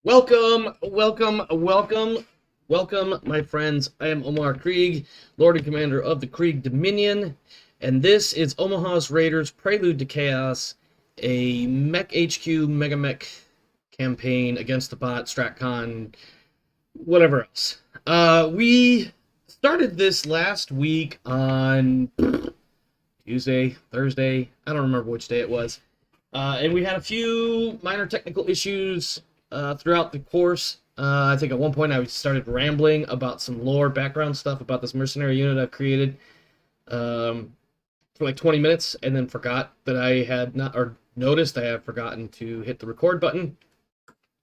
Welcome, my friends. I am Omar Krieg, Lord and Commander of the Krieg Dominion, and this is Omaha's Raiders Prelude to Chaos, a Mech HQ Mega Mech campaign against the bot, StratCon, whatever else. We started this last week on Tuesday, Thursday, I don't remember which day it was. And we had a few minor technical issues throughout the course. I think at one point I started rambling about some lore background stuff about this mercenary unit I've created for like 20 minutes and then forgot that I had not, or noticed I have forgotten to hit the record button.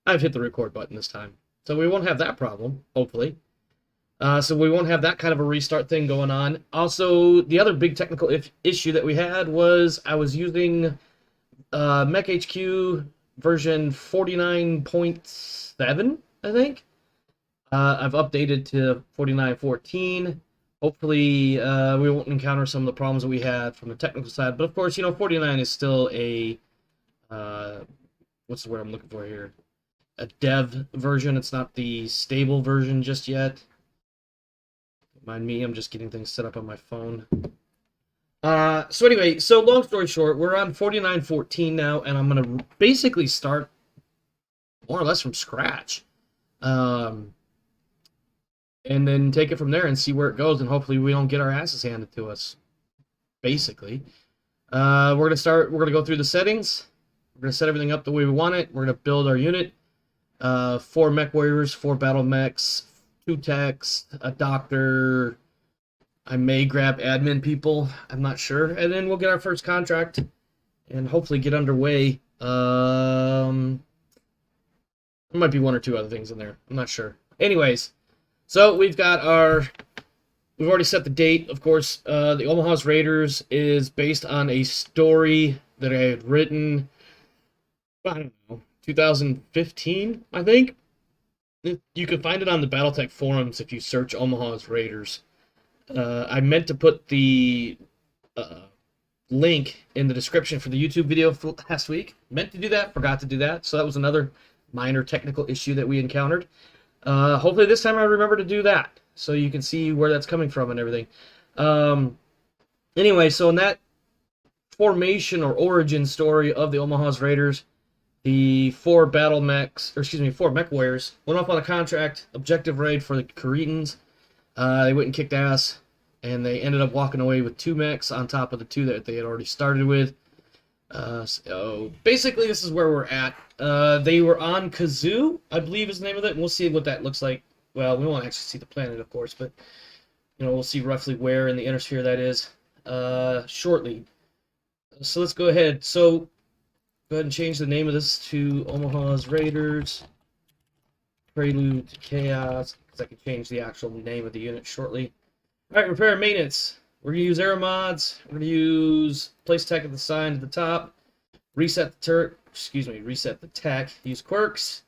I've hit the record button this time. So we won't have that problem, hopefully. So we won't have that kind of a restart thing going on. Also, the other big technical issue that we had was I was using Mech HQ version 49.7, I think. I've updated to 49.14. Hopefully, we won't encounter some of the problems that we had from the technical side. But of course, 49 is still a what's the word I'm looking for here? A dev version. It's not the stable version just yet. Don't mind me, I'm just getting things set up on my phone. So anyway, so long story short, we're on 49.14 now, and I'm going to basically start more or less from scratch. And then take it from there and see where it goes, and hopefully we don't get our asses handed to us, basically. We're going to go through the settings. We're going to set everything up the way we want it. We're going to build our unit. 4 mech warriors, 4 battle mechs, 2 techs, a doctor. I may grab admin people, I'm not sure. And then we'll get our first contract and hopefully get underway. There might be 1 or 2 other things in there. I'm not sure. Anyways, so we've already set the date, of course. The Omaha's Raiders is based on a story that I had written, I don't know, 2015, I think. You can find it on the Battletech forums if you search Omaha's Raiders. I meant to put the link in the description for the YouTube video for last week. Meant to do that, forgot to do that. So that was another minor technical issue that we encountered. Hopefully this time I remember to do that, so you can see where that's coming from and everything. Anyway, so in that formation or origin story of the Omaha's Raiders, the 4 4 mech warriors went off on a contract objective raid for the Cretans. They went and kicked ass, and they ended up walking away with 2 mechs on top of the 2 that they had already started with. So basically this is where we're at. They were on Kazoo, I believe is the name of it, and we'll see what that looks like. Well, we won't actually see the planet, of course, but we'll see roughly where in the inner sphere that is shortly. So let's go ahead. So go ahead and change the name of this to Omaha's Raiders Prelude to Chaos, because I can change the actual name of the unit shortly. Alright, repair and maintenance. We're going to use aero mods. We're going to use place tech at the sign at the top. Reset the turret. Reset the tech. Use quirks.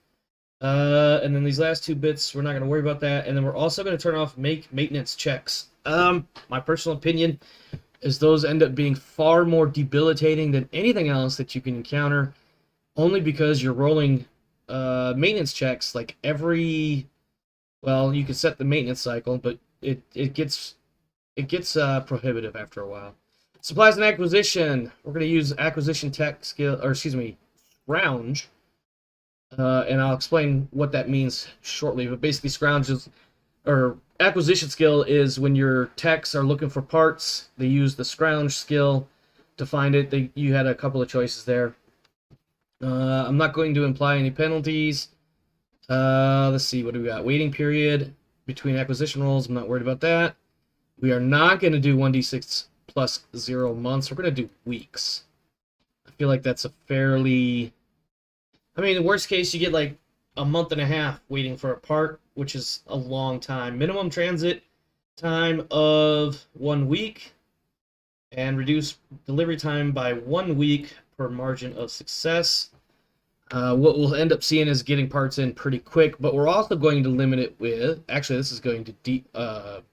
And then these last 2 bits, we're not going to worry about that. And then we're also going to turn off make maintenance checks. My personal opinion is those end up being far more debilitating than anything else that you can encounter, only because you're rolling maintenance checks like every, well, you can set the maintenance cycle, but it gets prohibitive after a while. Supplies and acquisition. We're going to use acquisition tech skill, or scrounge, and I'll explain what that means shortly. But basically, scrounge is, or acquisition skill is when your techs are looking for parts. They use the scrounge skill to find it. You had a couple of choices there. I'm not going to imply any penalties. Let's see, what do we got? Waiting period between acquisition rolls. I'm not worried about that. We are not going to do 1d6 plus 0 months. We're going to do weeks. I feel like that's a fairly... I mean, in the worst case, you get like a month and a half waiting for a part, which is a long time. Minimum transit time of 1 week, and reduce delivery time by 1 week per margin of success. What we'll end up seeing is getting parts in pretty quick, but we're also going to limit it with... Actually, this is going to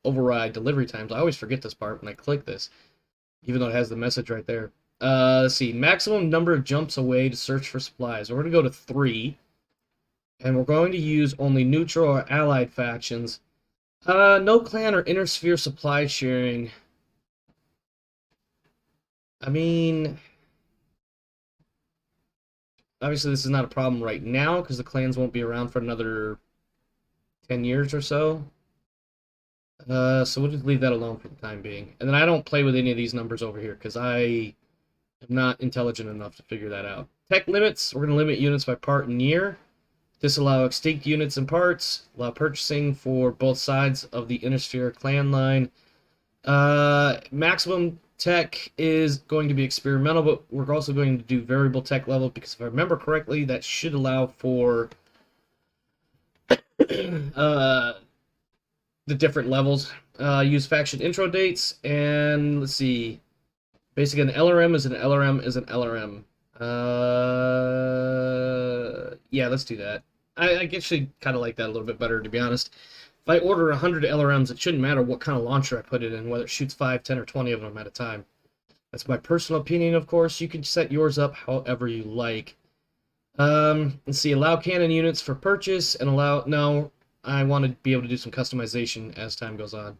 override delivery times. I always forget this part when I click this, even though it has the message right there. Let's see. Maximum number of jumps away to search for supplies. We're going to go to 3. And we're going to use only neutral or allied factions. No clan or intersphere supply sharing. I mean, obviously this is not a problem right now because the clans won't be around for another 10 years or so. So we'll just leave that alone for the time being. And then I don't play with any of these numbers over here because I am not intelligent enough to figure that out. Tech limits, we're going to limit units by part and year. Disallow extinct units and parts. Allow purchasing for both sides of the Intersphere clan line. Maximum tech is going to be experimental, but we're also going to do variable tech level because if I remember correctly, that should allow for the different levels. Use faction intro dates, and let's see. Basically, an LRM is an LRM is an LRM. Yeah, let's do that. I actually kind of like that a little bit better, to be honest. If I order 100 LRMs, it shouldn't matter what kind of launcher I put it in, whether it shoots 5, 10, or 20 of them at a time. That's my personal opinion, of course. You can set yours up however you like. Let's see. Allow cannon units for purchase, and allow... No, I want to be able to do some customization as time goes on.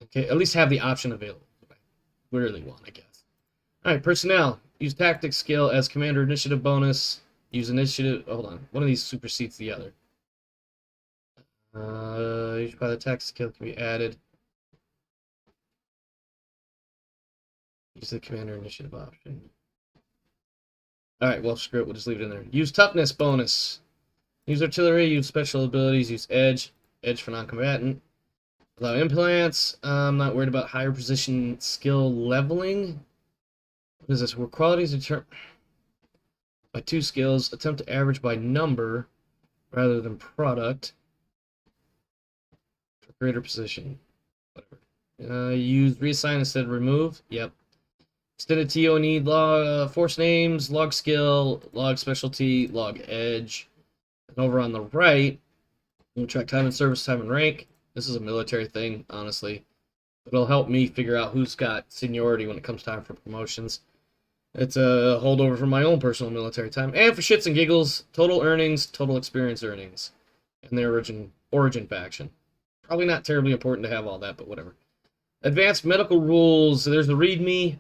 Okay, at least have the option available. I really want, I guess. Alright, personnel. Use tactics skill as commander initiative bonus. Use initiative... Hold on. One of these supersedes the other. Each by the tactics skill can be added. Use the commander initiative option. Alright, well, screw it. We'll just leave it in there. Use toughness bonus. Use artillery. Use special abilities. Use edge. Edge for non-combatant. Allow implants. I'm not worried about higher position skill leveling. What is this? Where qualities determined by 2 skills. Attempt to average by number rather than product. For greater position. Whatever. Use reassign instead of remove. Yep. Extended TO need log force names, log skill, log specialty, log edge. And over on the right, we'll track time and service, time and rank. This is a military thing, honestly. It'll help me figure out who's got seniority when it comes time for promotions. It's a holdover from my own personal military time. And for shits and giggles, total earnings, total experience earnings. And their origin faction. Probably not terribly important to have all that, but whatever. Advanced medical rules. There's the README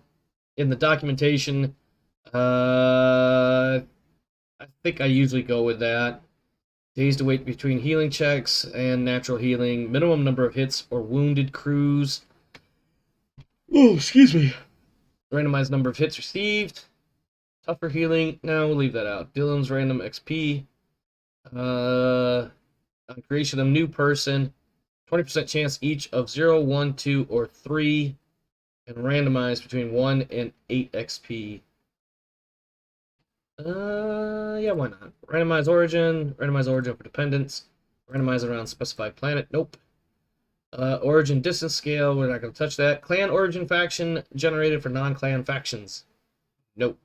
in the documentation. I think I usually go with that. Days to wait between healing checks and natural healing. Minimum number of hits or wounded crews. Oh, excuse me. Randomized number of hits received. Tougher healing. No, we'll leave that out. Dylan's random XP. On creation of new person. 20% chance each of 0, 1, 2, or 3. And randomized between 1 and 8 XP. Yeah, why not? Randomize origin for dependents. Randomize around specified planet. Nope. Origin distance scale, we're not going to touch that. Clan origin faction generated for non-clan factions. Nope.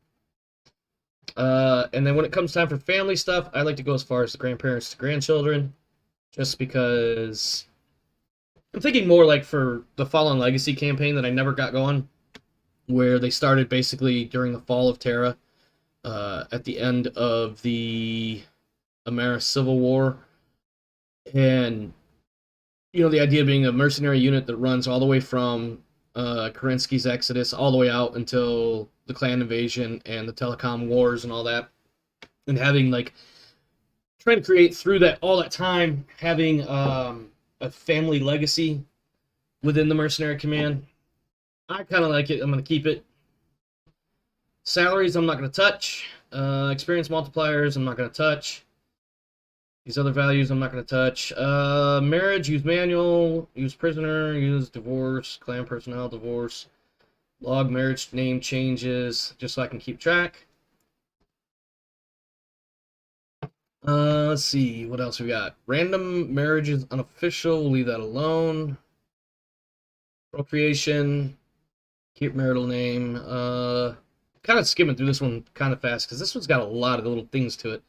And then when it comes time for family stuff, I like to go as far as the grandparents to grandchildren. Just because I'm thinking more like for the Fallen Legacy campaign that I never got going, where they started basically during the fall of Terra, at the end of the Amaris Civil War. And, you know, the idea being a mercenary unit that runs all the way from Kerensky's Exodus all the way out until the clan invasion and the telecom wars and all that. And having, like, trying to create through that all that time, having a family legacy within the mercenary command. I kind of like it. I'm going to keep it. Salaries, I'm not going to touch. Experience multipliers, I'm not going to touch. These other values, I'm not going to touch. Marriage, use manual. Use prisoner, use divorce. Clan personnel, divorce. Log marriage name changes, just so I can keep track. Let's see, what else we got? Random marriages unofficial, we'll leave that alone. Procreation, keep marital name. Kind of skimming through this one kind of fast, because this one's got a lot of little things to it.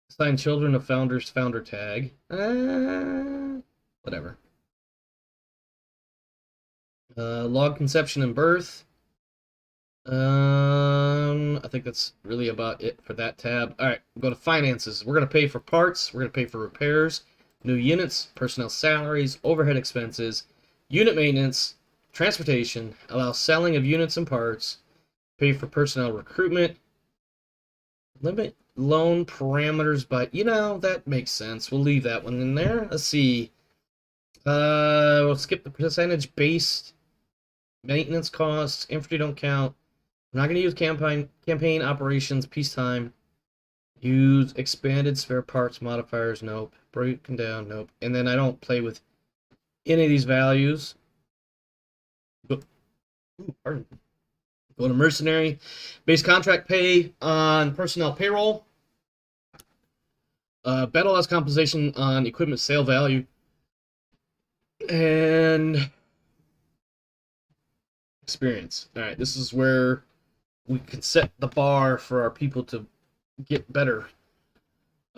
Assign children of founders founder tag. Whatever. Log conception and birth. I think think that's really about it for that tab. All right, we'll go to finances. We're going to pay for parts. We're going to pay for repairs, new units, personnel salaries, overhead expenses, unit maintenance, transportation, allow selling of units and parts, pay for personnel recruitment, limit loan parameters, but that makes sense. We'll leave that one in there. Let's see. We'll skip the percentage based maintenance costs. Infantry don't count. I'm not going to use campaign operations, peacetime. Use expanded spare parts modifiers, nope. Broken down, nope. And then I don't play with any of these values. Pardon. Go to mercenary. Base contract pay on personnel payroll. Battle loss compensation on equipment sale value. And experience. All right, this is where we can set the bar for our people to get better.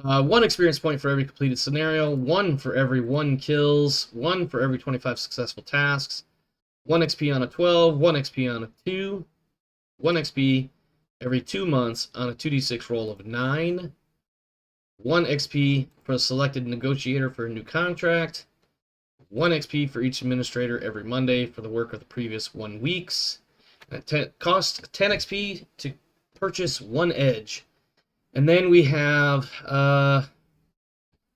1 experience point for every completed scenario, 1 for every 1 kills, 1 for every 25 successful tasks, 1 XP on a 12, 1 XP on a 2, 1 XP every 2 months on a 2d6 roll of 9, 1 XP for a selected negotiator for a new contract, 1 XP for each administrator every Monday for the work of the previous 1 weeks. Cost 10 XP to purchase 1 edge. And then we have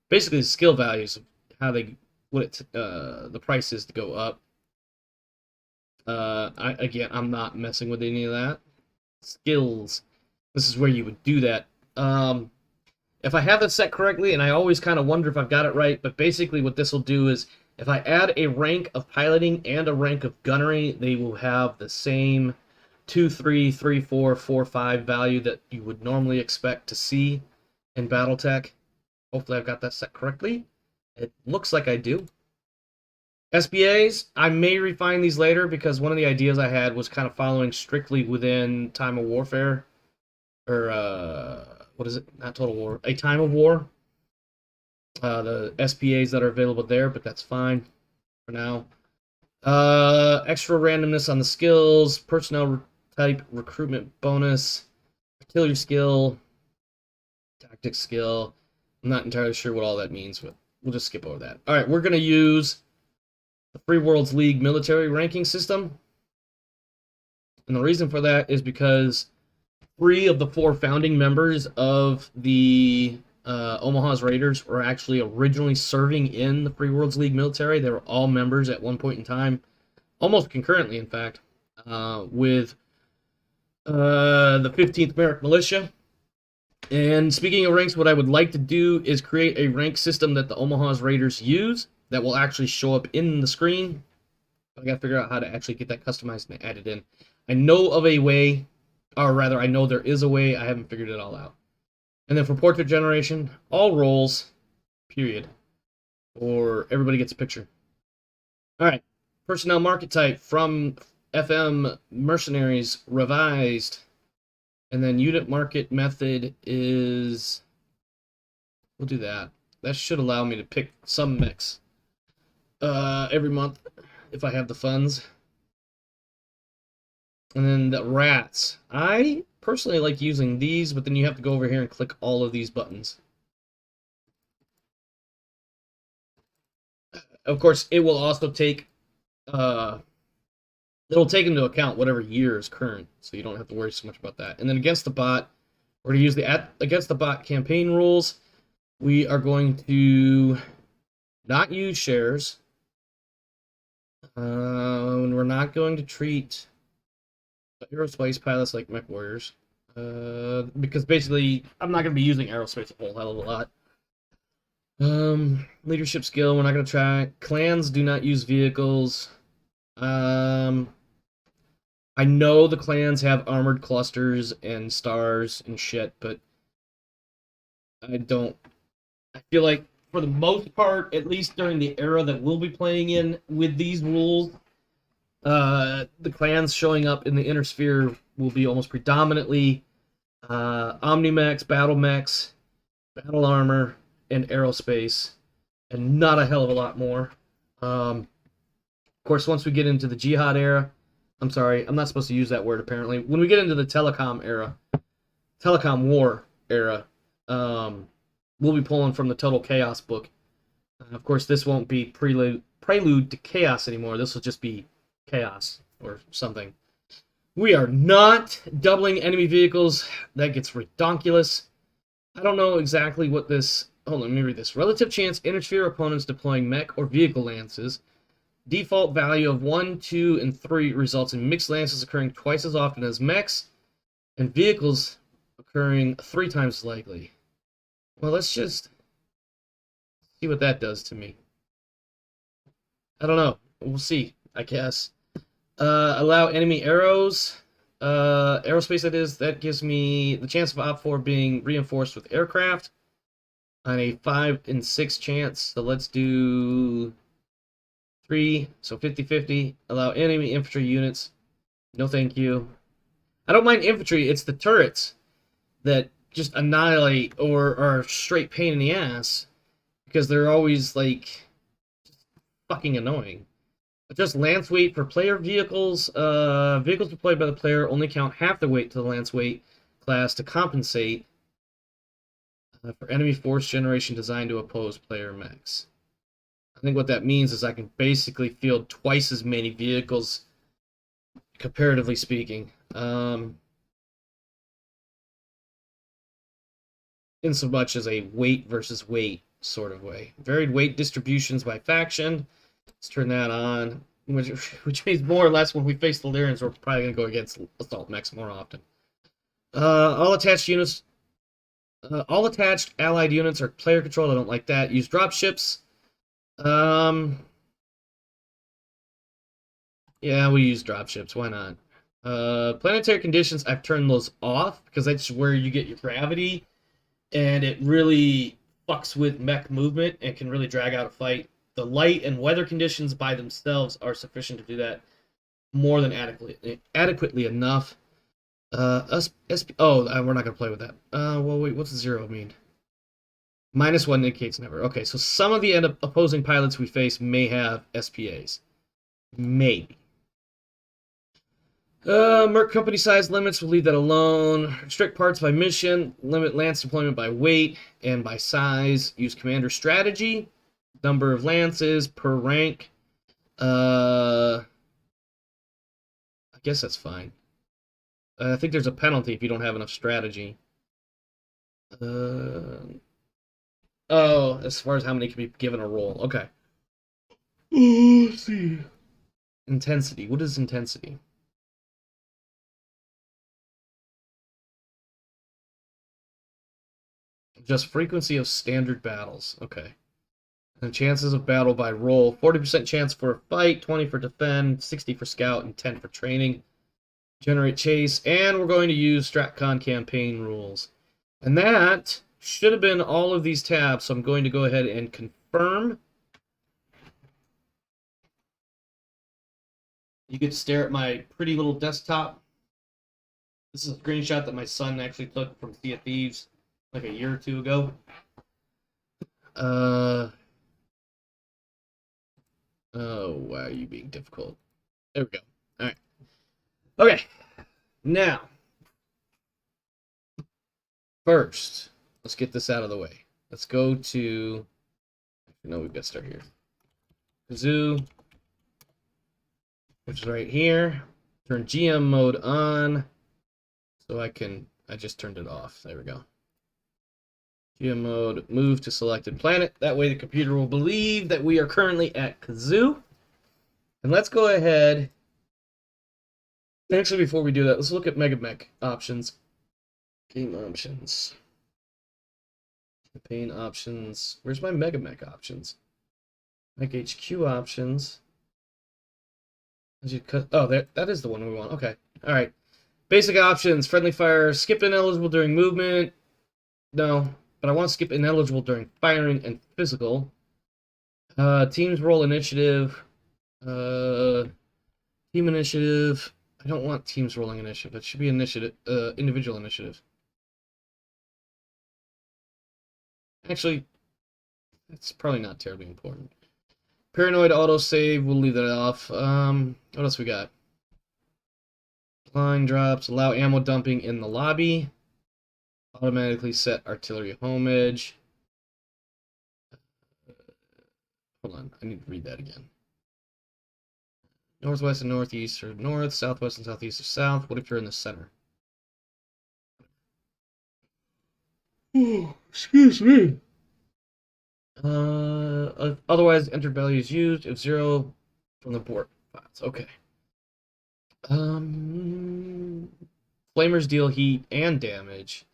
basically the skill values of how the price is to go up. I'm not messing with any of that. Skills. This is where you would do that. If I have this set correctly, and I always kind of wonder if I've got it right, but basically what this will do is if I add a rank of piloting and a rank of gunnery, they will have the same 2, 3, 3, 4, 4, 5 value that you would normally expect to see in Battletech. Hopefully I've got that set correctly. It looks like I do. SBAs, I may refine these later because one of the ideas I had was kind of following strictly within Time of Warfare. Or, what is it? Not Total War. A Time of War. The SPAs that are available there, but that's fine for now. Extra randomness on the skills, personnel type, recruitment bonus, artillery skill, tactics skill. I'm not entirely sure what all that means, but we'll just skip over that. All right, we're going to use the Free Worlds League military ranking system. And the reason for that is because 3 of the 4 founding members of the Omaha's Raiders were actually originally serving in the Free Worlds League military. They were all members at one point in time, almost concurrently, in fact, with the 15th Merrick Militia. And speaking of ranks, what I would like to do is create a rank system that the Omaha's Raiders use that will actually show up in the screen. I gotta figure out how to actually get that customized and added in. I know of a way, or rather, I know there is a way. I haven't figured it all out. And then for portrait generation, all roles, period. Or everybody gets a picture. All right, personnel market type from FM Mercenaries revised. And then unit market method is, we'll do that. That should allow me to pick some mix every month if I have the funds. And then the rats. I personally like using these, but then you have to go over here and click all of these buttons. Of course, it will also take it'll take into account whatever year is current, so you don't have to worry so much about that. And then against the bot, we're going to use the against the bot campaign rules. We are going to not use shares. We're not going to treat aerospace pilots like mech warriors. Because basically, I'm not going to be using aerospace a whole hell of a lot. Leadership skill, we're not going to try. Clans do not use vehicles. I know the clans have armored clusters and stars and shit, but I feel like for the most part, at least during the era that we'll be playing in with these rules, the clans showing up in the inner sphere will be almost predominantly Omnimex, Battle Mechs, Battle Armor, and Aerospace, and not a hell of a lot more. Of course, once we get into the Jihad era, I'm sorry, I'm not supposed to use that word apparently. When we get into the telecom era, Telecom War era. We'll be pulling from the Total Chaos book. Of course, this won't be Prelude to Chaos anymore. This will just be Chaos or something. We are not doubling enemy vehicles. That gets redonkulous. I don't know exactly what this... Hold on, let me read this. Relative chance interfere opponents deploying mech or vehicle lances. Default value of 1, 2, and 3 results in mixed lances occurring twice as often as mechs, and vehicles occurring 3 times as likely. Well, let's just see what that does to me. I don't know. We'll see, I guess. Allow enemy arrows. Aerospace, that is. That gives me the chance of Op 4 being reinforced with aircraft on a 5 and 6 chance. So let's do 3. So 50-50. Allow enemy infantry units. No thank you. I don't mind infantry. It's the turrets that just annihilate or are straight pain in the ass because they're always like fucking annoying. But just lance weight for player vehicles. Vehicles deployed by the player only count half the weight to the lance weight class to compensate for enemy force generation designed to oppose player mechs. I think what that means is I can basically field twice as many vehicles, comparatively speaking. In so much as a weight versus weight sort of way. Varied weight distributions by faction. Let's turn that on, which means more or less when we face the Lyrians, we're probably going to go against assault mechs more often. All attached units, all attached allied units are player controlled. I don't like that. Use dropships. Yeah, we use dropships. Why not? Planetary conditions, I've turned those off because that's where you get your gravity, and it really fucks with mech movement and can really drag out a fight. The light and weather conditions by themselves are sufficient to do that more than adequately enough. We're not gonna play with that. Well, wait, what's 0 mean? -1 indicates never. Okay, so some of the opposing pilots we face may have SPAs. Maybe. Merc company size limits, we'll leave that alone. Restrict parts by mission, limit lance deployment by weight and by size. Use commander strategy, number of lances per rank. I guess that's fine. I think there's a penalty if you don't have enough strategy. Oh, as far as how many can be given a roll. Okay. Let's see. Intensity. What is intensity? Just frequency of standard battles. Okay. And chances of battle by roll. 40% chance for a fight, 20 for defend, 60 for scout, and 10 for training. Generate chase, and we're going to use StratCon campaign rules. And that should have been all of these tabs, so I'm going to go ahead and confirm. You get to stare at my pretty little desktop. This is a screenshot that my son actually took from Sea of Thieves like a year or 2 ago. Oh, why are you being difficult? There we go. All right. Okay. Now, first, let's get this out of the way. Let's go to... No, we've got to start here. Kazoo, which is right here. Turn GM mode on. So I just turned it off. There we go. GM mode, move to selected planet. That way the computer will believe that we are currently at Kazoo. And let's go ahead. Actually, before we do that, let's look at Mega Mech options. Game options. Campaign options. Where's my Mega Mech options? Mech HQ options. Oh, that is the one we want. Okay. All right. Basic options. Friendly fire. Skip ineligible during movement. No. But I want to skip ineligible during firing and physical. Teams roll initiative. Team initiative. I don't want teams rolling initiative. It should be initiative. Individual initiative. Actually, it's probably not terribly important. Paranoid autosave. We'll leave that off. What else we got? Line drops. Allow ammo dumping in the lobby. Automatically set artillery homage. Hold on, I need to read that again. Northwest and northeast are north, southwest and southeast are south. What if you're in the center? Oh, excuse me. Otherwise, entered value is used if 0 from the board files. Okay. Flamers deal heat and damage.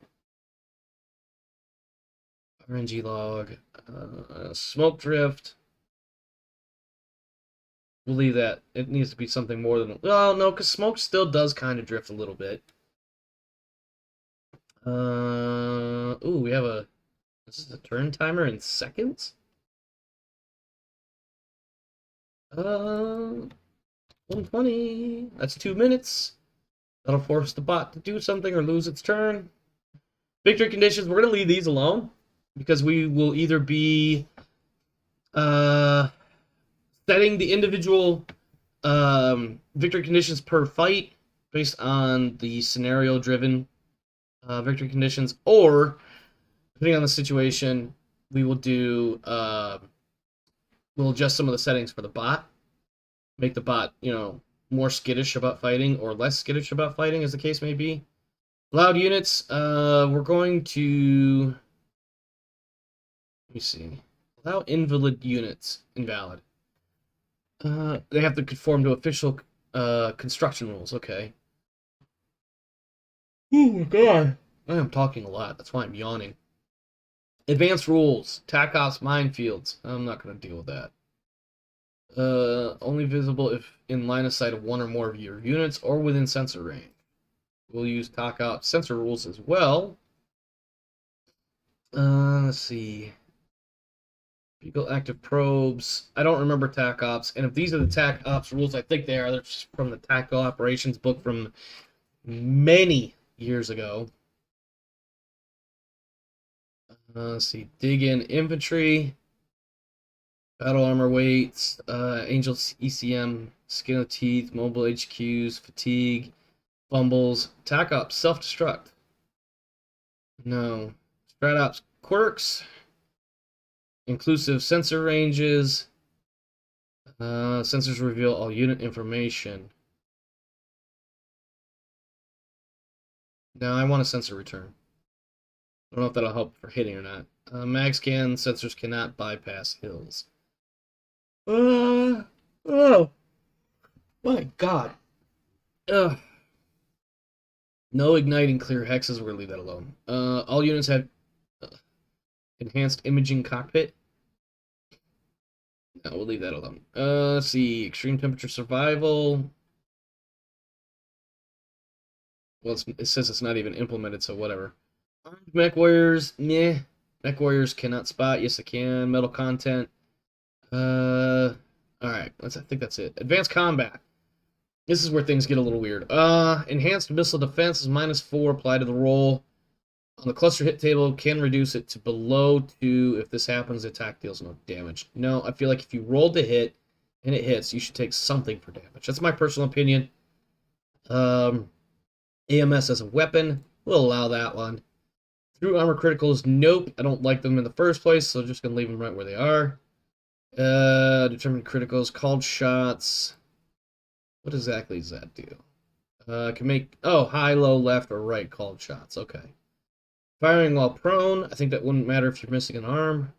RNG log. Smoke drift. We'll leave that. It needs to be something more than... Well, no, because smoke still does kind of drift a little bit. Ooh, we have a... This is a turn timer in seconds? 120. That's 2 minutes. That'll force the bot to do something or lose its turn. Victory conditions, we're going to leave these alone. Because we will either be setting the individual victory conditions per fight based on the scenario-driven victory conditions, or depending on the situation, we will do we'll adjust some of the settings for the bot, make the bot, you know, more skittish about fighting or less skittish about fighting, as the case may be. Loud units, we're going to, let me see, allow invalid units, invalid. They have to conform to official construction rules. Okay. Oh my god. I am talking a lot. That's why I'm yawning. Advanced rules. TAC ops minefields. I'm not going to deal with that. Only visible if in line of sight of one or more of your units or within sensor range. We'll use TAC ops sensor rules as well. Let's see. Vehicle active probes. I don't remember TAC ops, and if these are the TAC ops rules, I think they are. They're from the tactical operations book from many years ago. Let's see. Dig in infantry. Battle armor weights. Angel ECM. Skin of teeth. Mobile HQs. Fatigue. Fumbles. TAC ops. Self-destruct. No. Strat ops. Quirks. Inclusive sensor ranges. Sensors reveal all unit information. Now I want a sensor return. I don't know if that'll help for hitting or not. Mag scan sensors cannot bypass hills. Oh my god. Ugh. No igniting clear hexes. We're gonna leave that alone. All units have enhanced imaging cockpit. No, we'll leave that alone. Let's see. Extreme temperature survival. Well, it says it's not even implemented, so whatever. Armed mech warriors, meh. Mech warriors cannot spot. Yes, I can. Metal content. All right. I think that's it. Advanced combat. This is where things get a little weird. Enhanced missile defense is -4 applied to the roll. On the cluster hit table, can reduce it to below 2. If this happens, the attack deals no damage. No, I feel like if you rolled to hit and it hits, you should take something for damage. That's my personal opinion. AMS as a weapon, we'll allow that one. Through armor criticals, nope. I don't like them in the first place, so just going to leave them right where they are. Determine criticals, called shots. What exactly does that do? Can make, high, low, left, or right called shots. Okay. Firing while prone. I think that wouldn't matter if you're missing an arm.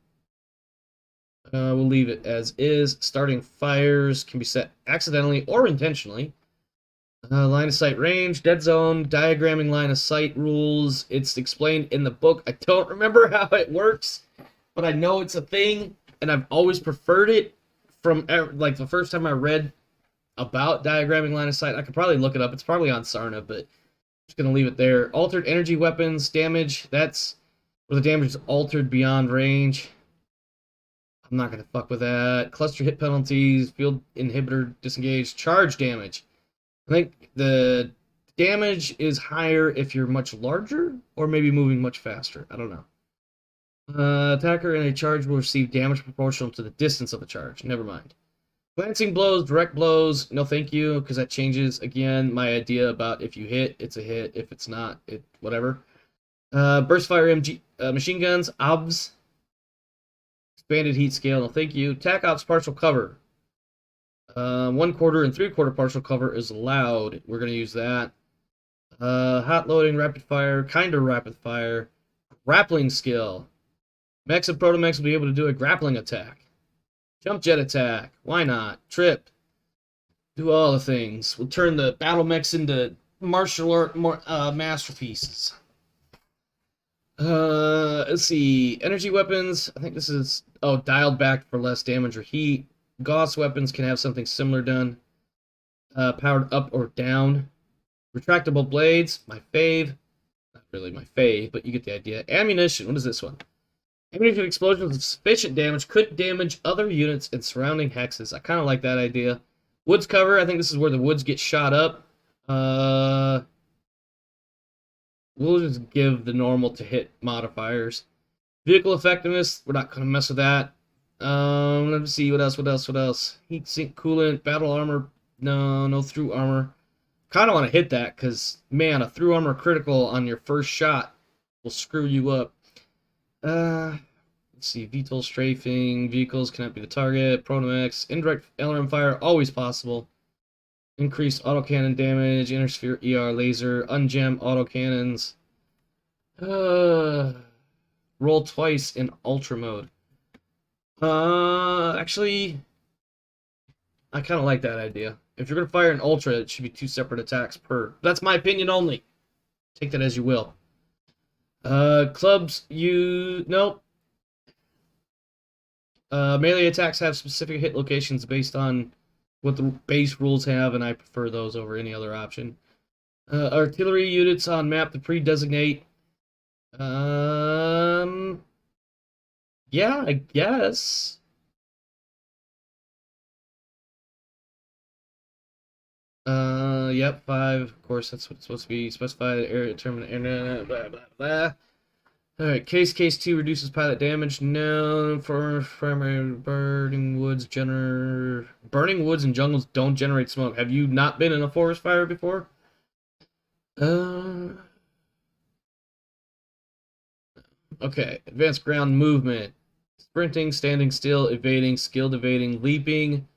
We'll leave it as is. Starting fires can be set accidentally or intentionally. Line of sight range, dead zone, diagramming line of sight rules. It's explained in the book. I don't remember how it works, but I know it's a thing, and I've always preferred it from, like, the first time I read about diagramming line of sight. I could probably look it up. It's probably on Sarna, but just going to leave it there. Altered energy weapons, damage. That's where the damage is altered beyond range. I'm not going to fuck with that. Cluster hit penalties, field inhibitor disengaged, charge damage. I think the damage is higher if you're much larger or maybe moving much faster. I don't know. Attacker in a charge will receive damage proportional to the distance of the charge. Never mind. Glancing blows, direct blows, no thank you, because that changes, again, my idea about if you hit, it's a hit. If it's not, it whatever. Burst fire MG machine guns, OBS, expanded heat scale. No, thank you. TAC ops partial cover. 1/4 and 3/4 partial cover is allowed. We're gonna use that. Hot loading, rapid fire, kinda rapid fire, grappling skill. Mechs and proto-mechs will be able to do a grappling attack. Jump jet attack. Why not? Trip. Do all the things. We'll turn the battle mechs into martial art masterpieces. Let's see. Energy weapons. I think this is dialed back for less damage or heat. Gauss weapons can have something similar done. Powered up or down. Retractable blades. My fave. Not really my fave, but you get the idea. Ammunition. What is this one? Ammunition explosions with sufficient damage could damage other units in surrounding hexes. I kind of like that idea. Woods cover. I think this is where the woods get shot up. We'll just give the normal to hit modifiers. Vehicle effectiveness. We're not going to mess with that. Let's see. What else? Heat sink coolant. Battle armor. No through armor. Kind of want to hit that because, man, a through armor critical on your first shot will screw you up. Let's see. VTOL strafing. Vehicles cannot be the target. Protomex. Indirect LRM fire. Always possible. Increased autocannon damage. Intersphere ER laser. Ungem autocannons. Roll twice in ultra mode. Actually, I kind of like that idea. If you're going to fire an ultra, it should be 2 separate attacks per. That's my opinion only. Take that as you will. Clubs, nope. Melee attacks have specific hit locations based on what the base rules have, and I prefer those over any other option. Artillery units on map to pre-designate. Yeah, I guess. Yep, 5. Of course, that's what it's supposed to be. Specified area determined. Blah blah blah. All right, case 2 reduces pilot damage. No, for primary burning woods and jungles don't generate smoke. Have you not been in a forest fire before? Okay, advanced ground movement. Sprinting, standing still, evading, skilled evading, leaping.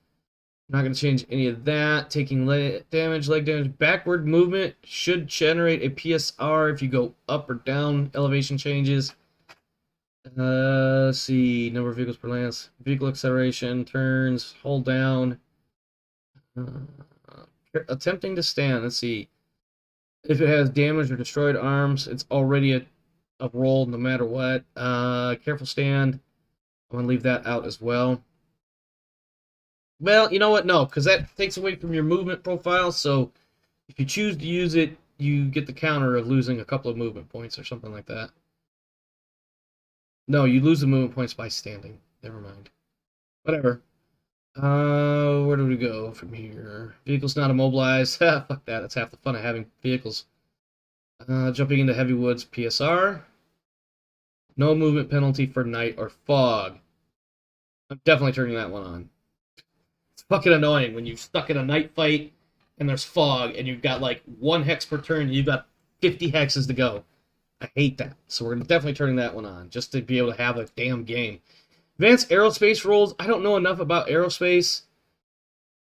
Not going to change any of that. Taking leg damage. Backward movement should generate a PSR if you go up or down. Elevation changes. Let's see. Number of vehicles per lance. Vehicle acceleration. Turns. Hold down. Attempting to stand. Let's see. If it has damaged or destroyed arms, it's already a roll no matter what. Careful stand. I'm going to leave that out as well. Well, you know what? No, because that takes away from your movement profile. So if you choose to use it, you get the counter of losing a couple of movement points or something like that. No, you lose the movement points by standing. Never mind. Whatever. Where do we go from here? Vehicles not immobilized. Fuck that. That's half the fun of having vehicles. Jumping into heavy woods, PSR. No movement penalty for night or fog. I'm definitely turning that one on. It's fucking annoying when you're stuck in a night fight and there's fog and you've got like 1 hex per turn and you've got 50 hexes to go. I hate that. So we're definitely turning that one on just to be able to have a damn game. Advanced aerospace rules. I don't know enough about aerospace.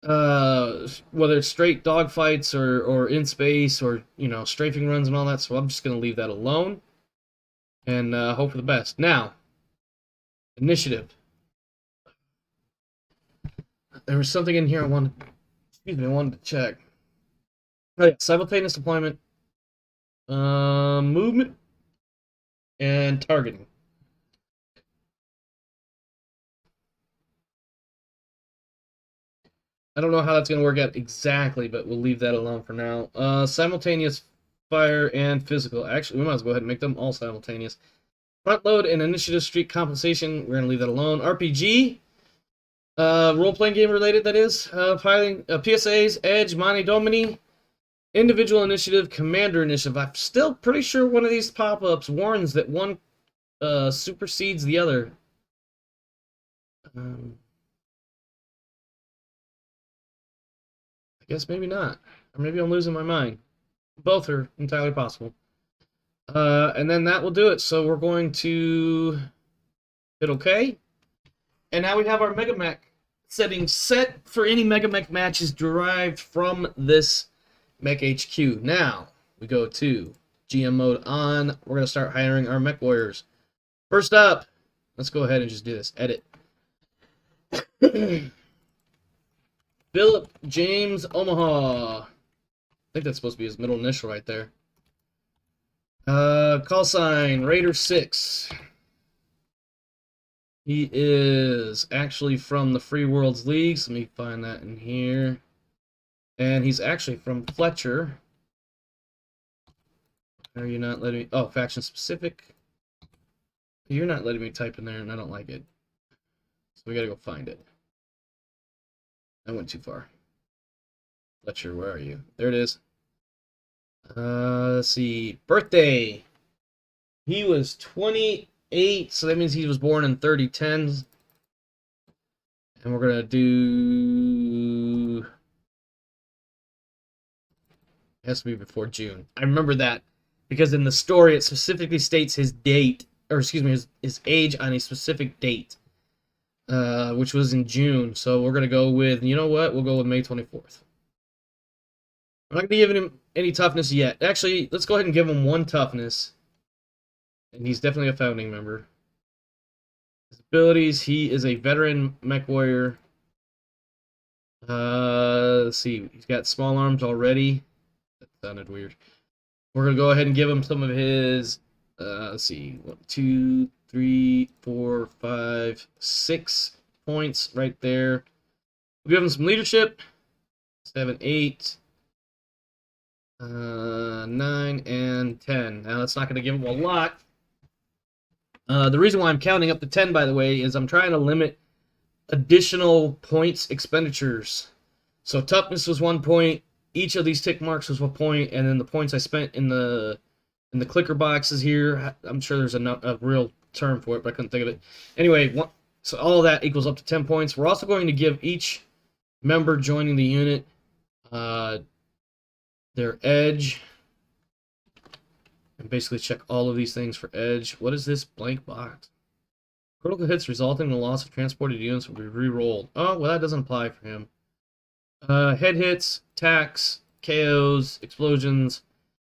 Whether it's straight dogfights or in space or, strafing runs and all that. So I'm just going to leave that alone and hope for the best. Now, initiative. There was something in here I wanted to check. Oh yeah, simultaneous deployment, movement, and targeting. I don't know how that's going to work out exactly, but we'll leave that alone for now. Simultaneous fire and physical. Actually, we might as well go ahead and make them all simultaneous. Front load and initiative streak compensation. We're going to leave that alone. RPG. Role-playing game related, that is. Piloting, PSAs, Edge, Mani Domini. Individual initiative, commander initiative. I'm still pretty sure one of these pop-ups warns that one supersedes the other. I guess maybe not. Or maybe I'm losing my mind. Both are entirely possible. And then that will do it. So we're going to hit OK. And now we have our Mega Mech settings set for any Mega Mech matches derived from this Mech HQ. Now we go to GM mode on. We're going to start hiring our Mech Warriors. First up, let's go ahead and just do this. Edit. Philip James Omaha. I think that's supposed to be his middle initial right there. Call sign Raider 6. He is actually from the Free Worlds League. So let me find that in here. And he's actually from Fletcher. Are you not letting me? Oh, faction specific. You're not letting me type in there, and I don't like it. So we gotta go find it. I went too far. Fletcher, where are you? There it is. Let's see. Birthday. He was 28, so that means he was born in 3010s. And we're gonna do. It has to be before June. I remember that because in the story it specifically states his date, or excuse me, his age on a specific date, which was in June. So we're gonna go with, you know what? We'll go with May 24th. I'm not gonna give him any toughness yet. Actually, let's go ahead and give him 1 toughness, and he's definitely a founding member. His abilities: he is a veteran mech warrior. Let's see, he's got small arms already. That sounded weird. We're gonna go ahead and give him some of his. Let's see, 1, 2, 3, 4, 5, 6 points right there. We'll give him some leadership. 7, 8, 9, and 10. Now that's not gonna give him a lot. The reason why I'm counting up to 10, by the way, is I'm trying to limit additional points expenditures. So toughness was 1 point. Each of these tick marks was 1 point, and then the points I spent in the clicker boxes here. I'm sure there's a real term for it, but I couldn't think of it. Anyway, so all of that equals up to 10 points. We're also going to give each member joining the unit their edge, and basically check all of these things for edge. What is this blank box? Critical hits resulting in the loss of transported units will be re-rolled. Oh, well, that doesn't apply for him. Head hits, attacks, KOs, explosions,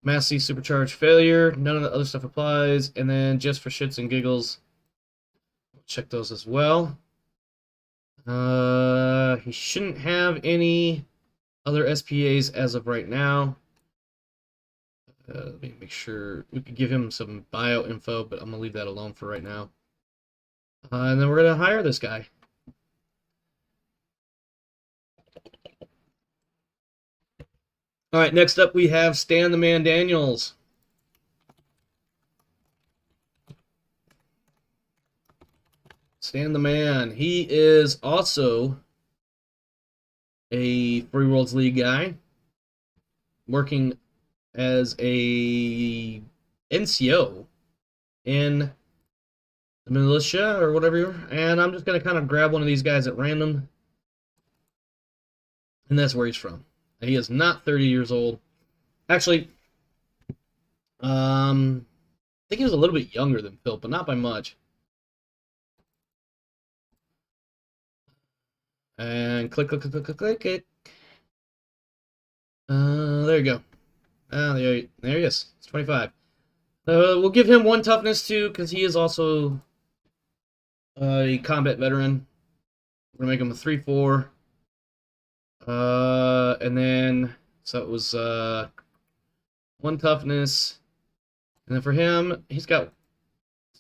Mass C supercharge failure. None of the other stuff applies. And then just for shits and giggles, check those as well. He shouldn't have any other SPAs as of right now. Let me make sure. We could give him some bio info, but I'm going to leave that alone for right now. And then we're going to hire this guy. All right, next up we have Stan the Man Daniels. Stan the Man. He is also a Free Worlds League guy, working as a NCO in the militia or whatever. And I'm just going to kind of grab one of these guys at random. And that's where he's from. He is not 30 years old. Actually, I think he was a little bit younger than Phil, but not by much. And click it. There you go. There he is. It's 25. We'll give him 1 toughness too, because he is also a combat veteran. We're gonna make him a 3/4. And then so it was 1 toughness, and then for him, he's got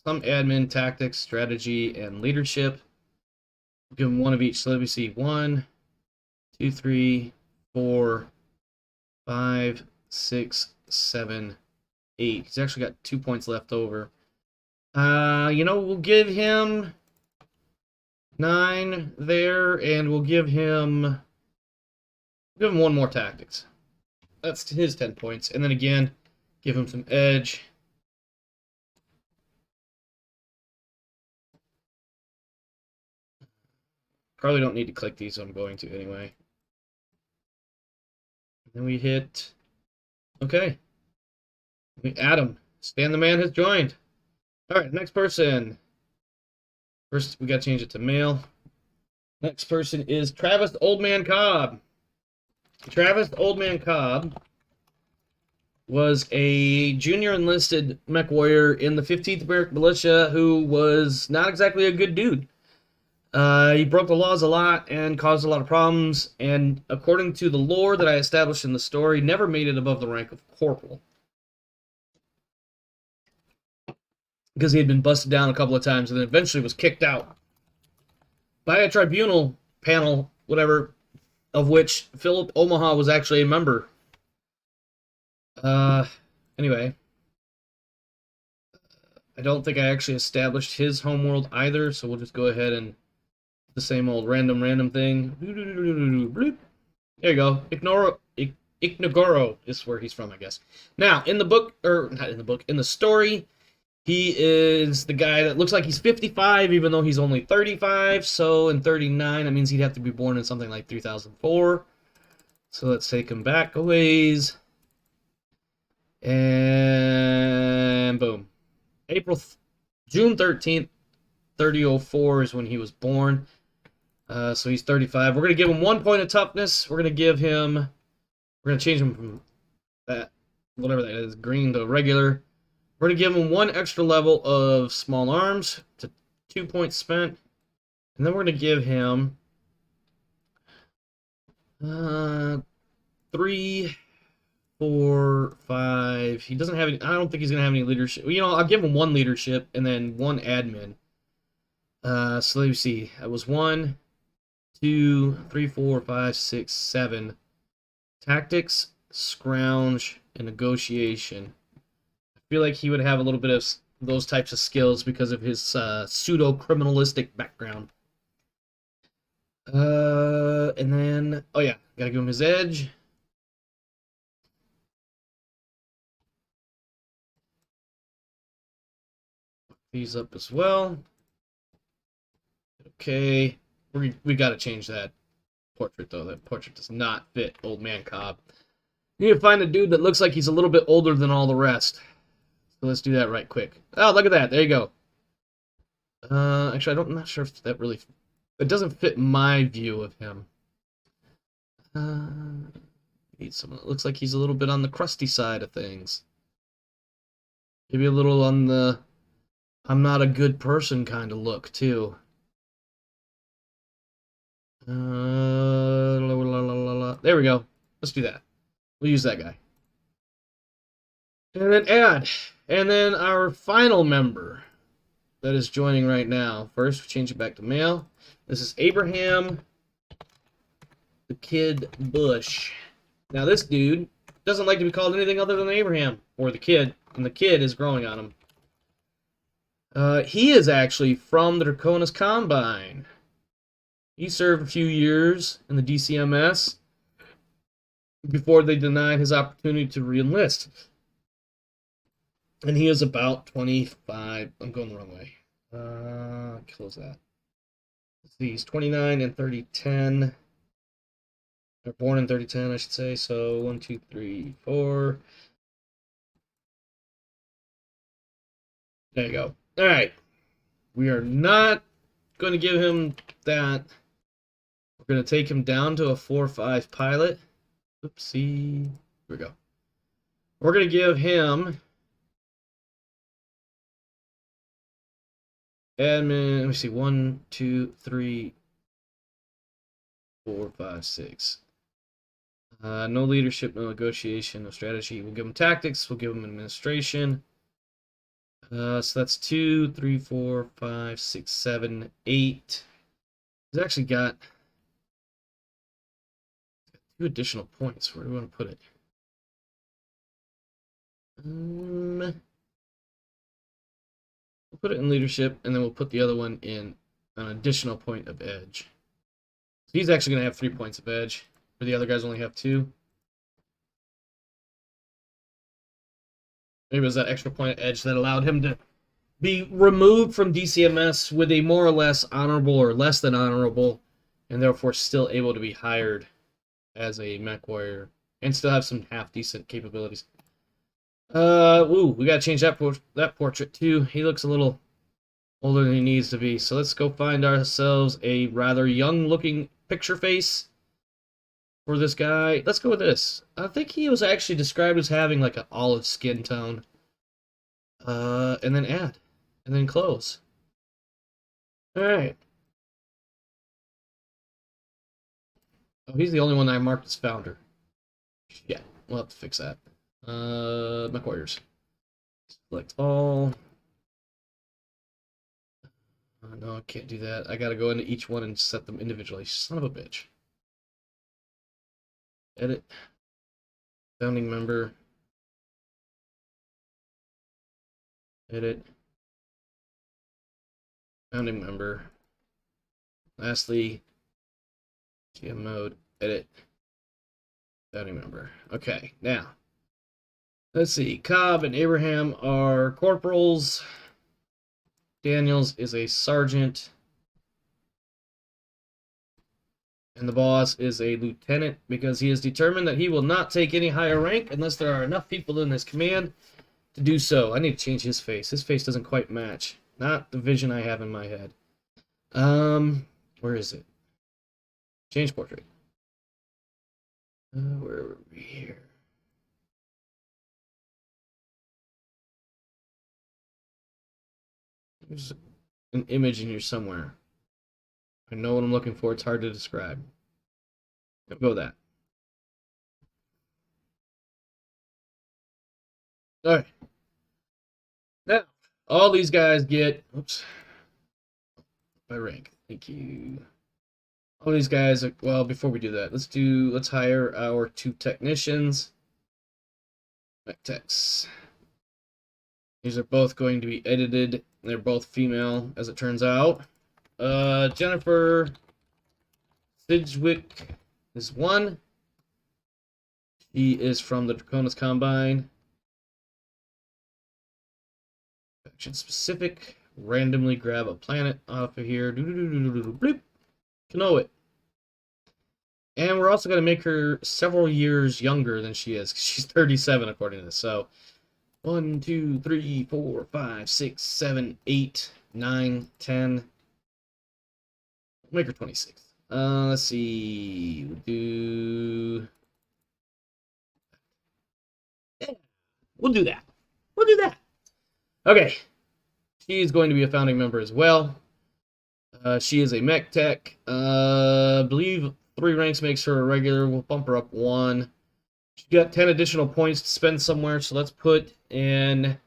some admin, tactics, strategy, and leadership. We'll give him 1 of each. So let me see. 1, 2, 3, 4, 5, 6, 7, 8. He's actually got 2 points left over. We'll give him 9 there, and we'll give him 1 more tactics. That's his 10 points. And then again, give him some edge. Probably don't need to click these, so I'm going to anyway. And then we hit okay. We add him. Stan the Man has joined. All right, next person. First, we got to change it to male. Next person is Travis Old Man Cobb. Travis Old Man Cobb was a junior enlisted mech warrior in the 15th American Militia who was not exactly a good dude. He broke the laws a lot and caused a lot of problems, and according to the lore that I established in the story, never made it above the rank of corporal. Because he had been busted down a couple of times and then eventually was kicked out by a tribunal panel, whatever, of which Philip Omaha was actually a member. Anyway, I don't think I actually established his homeworld either, so we'll just go ahead and the same old random thing. There you go. Ignogoro is where he's from, I guess. Now, in the book, or not in the book, in the story, he is the guy that looks like he's 55, even though he's only 35. So in 39, that means he'd have to be born in something like 3004. So let's take him back a ways. And boom. June 13th, 3004 is when he was born. So he's 35. We're going to give him 1 point of toughness. We're going to change him from that, whatever that is, green to regular. We're going to give him 1 extra level of small arms to 2 points spent. And then we're going to give him 3, 4, 5. He doesn't have any. I don't think he's going to have any leadership. You know, I'll give him 1 leadership and then 1 admin. So let me see. That was 1, 2, 3, 4, 5, 6, 7. Tactics, scrounge, and negotiation. I feel like he would have a little bit of those types of skills because of his pseudo-criminalistic background. And then, oh yeah, gotta give him his edge. These up as well. Okay, we gotta change that portrait though. That portrait does not fit Old Man Cobb. You need to find a dude that looks like he's a little bit older than all the rest. So let's do that right quick. Oh, look at that. There you go. Actually, I'm not sure if that really... It doesn't fit my view of him. Need someone that looks like he's a little bit on the crusty side of things. Maybe a little on the I'm not a good person kind of look, too. There we go. Let's do that. We'll use that guy. And then add. And then our final member that is joining right now. First, we change it back to male. This is Abraham the Kid Bush. Now, this dude doesn't like to be called anything other than Abraham, or the kid, and the kid is growing on him. He is actually from the Draconis Combine. He served a few years in the DCMS before they denied his opportunity to re-enlist. And he is about 25. I'm going the wrong way. Close that. Let's see, he's 29 and 3010. Or born in 3010, I should say. So 1, 2, 3, 4. There you go. All right. We are not going to give him that. We're going to take him down to a 4-5 pilot. Oopsie. Here we go. We're going to give him admin. Let me see. 1, 2, 3, 4, 5, 6. No leadership, no negotiation, no strategy. We'll give him tactics. We'll give him administration. So that's 2, 3, 4, 5, 6, 7, 8. He's actually got 2 additional points. Where do we want to put it? We'll put it in leadership, and then we'll put the other one in an additional point of edge. So he's actually going to have 3 points of edge, where the other guys only have 2. Maybe it was that extra point of edge that allowed him to be removed from DCMS with a more or less honorable or less than honorable, and therefore still able to be hired as a mech warrior and still have some half-decent capabilities. Ooh, we gotta change that portrait too. He looks a little older than he needs to be. So let's go find ourselves a rather young-looking picture face for this guy. Let's go with this. I think he was actually described as having like an olive skin tone. And then add, and then close. All right. Oh, he's the only one I marked as founder. Yeah, we'll have to fix that. McWarriors. Select all. No, I can't do that. I gotta go into each one and set them individually. Son of a bitch. Edit. Founding member. Edit. Founding member. Lastly, GM mode. Edit. Founding member. Okay, now. Let's see. Cobb and Abraham are corporals. Daniels is a sergeant. And the boss is a lieutenant because he is determined that he will not take any higher rank unless there are enough people in his command to do so. I need to change his face. His face doesn't quite match. Not the vision I have in my head. Where is it? Change portrait. Where are we here? There's an image in here somewhere. I know what I'm looking for. It's hard to describe. I'll go with that. All right. Now, all these guys get, oops, my rank. Thank you. All these guys are, well, before we do that, let's hire our 2 technicians. Mech techs. These are both going to be edited. They're both female, as it turns out. Jennifer Sidgwick is 1. She is from the Draconis Combine. Action specific. Randomly grab a planet off of here. Bloop. Know it. And we're also going to make her several years younger than she is. She's 37 according to this. So 1, 2, 3, 4, 5, 6, 7, 8, 9, 10. Make her 26. Let's see. We'll do. Yeah, we'll do that. We'll do that. Okay. She's going to be a founding member as well. She is a mech tech. I believe 3 ranks makes her a regular. We'll bump her up 1. She got 10 additional points to spend somewhere, so let's put in.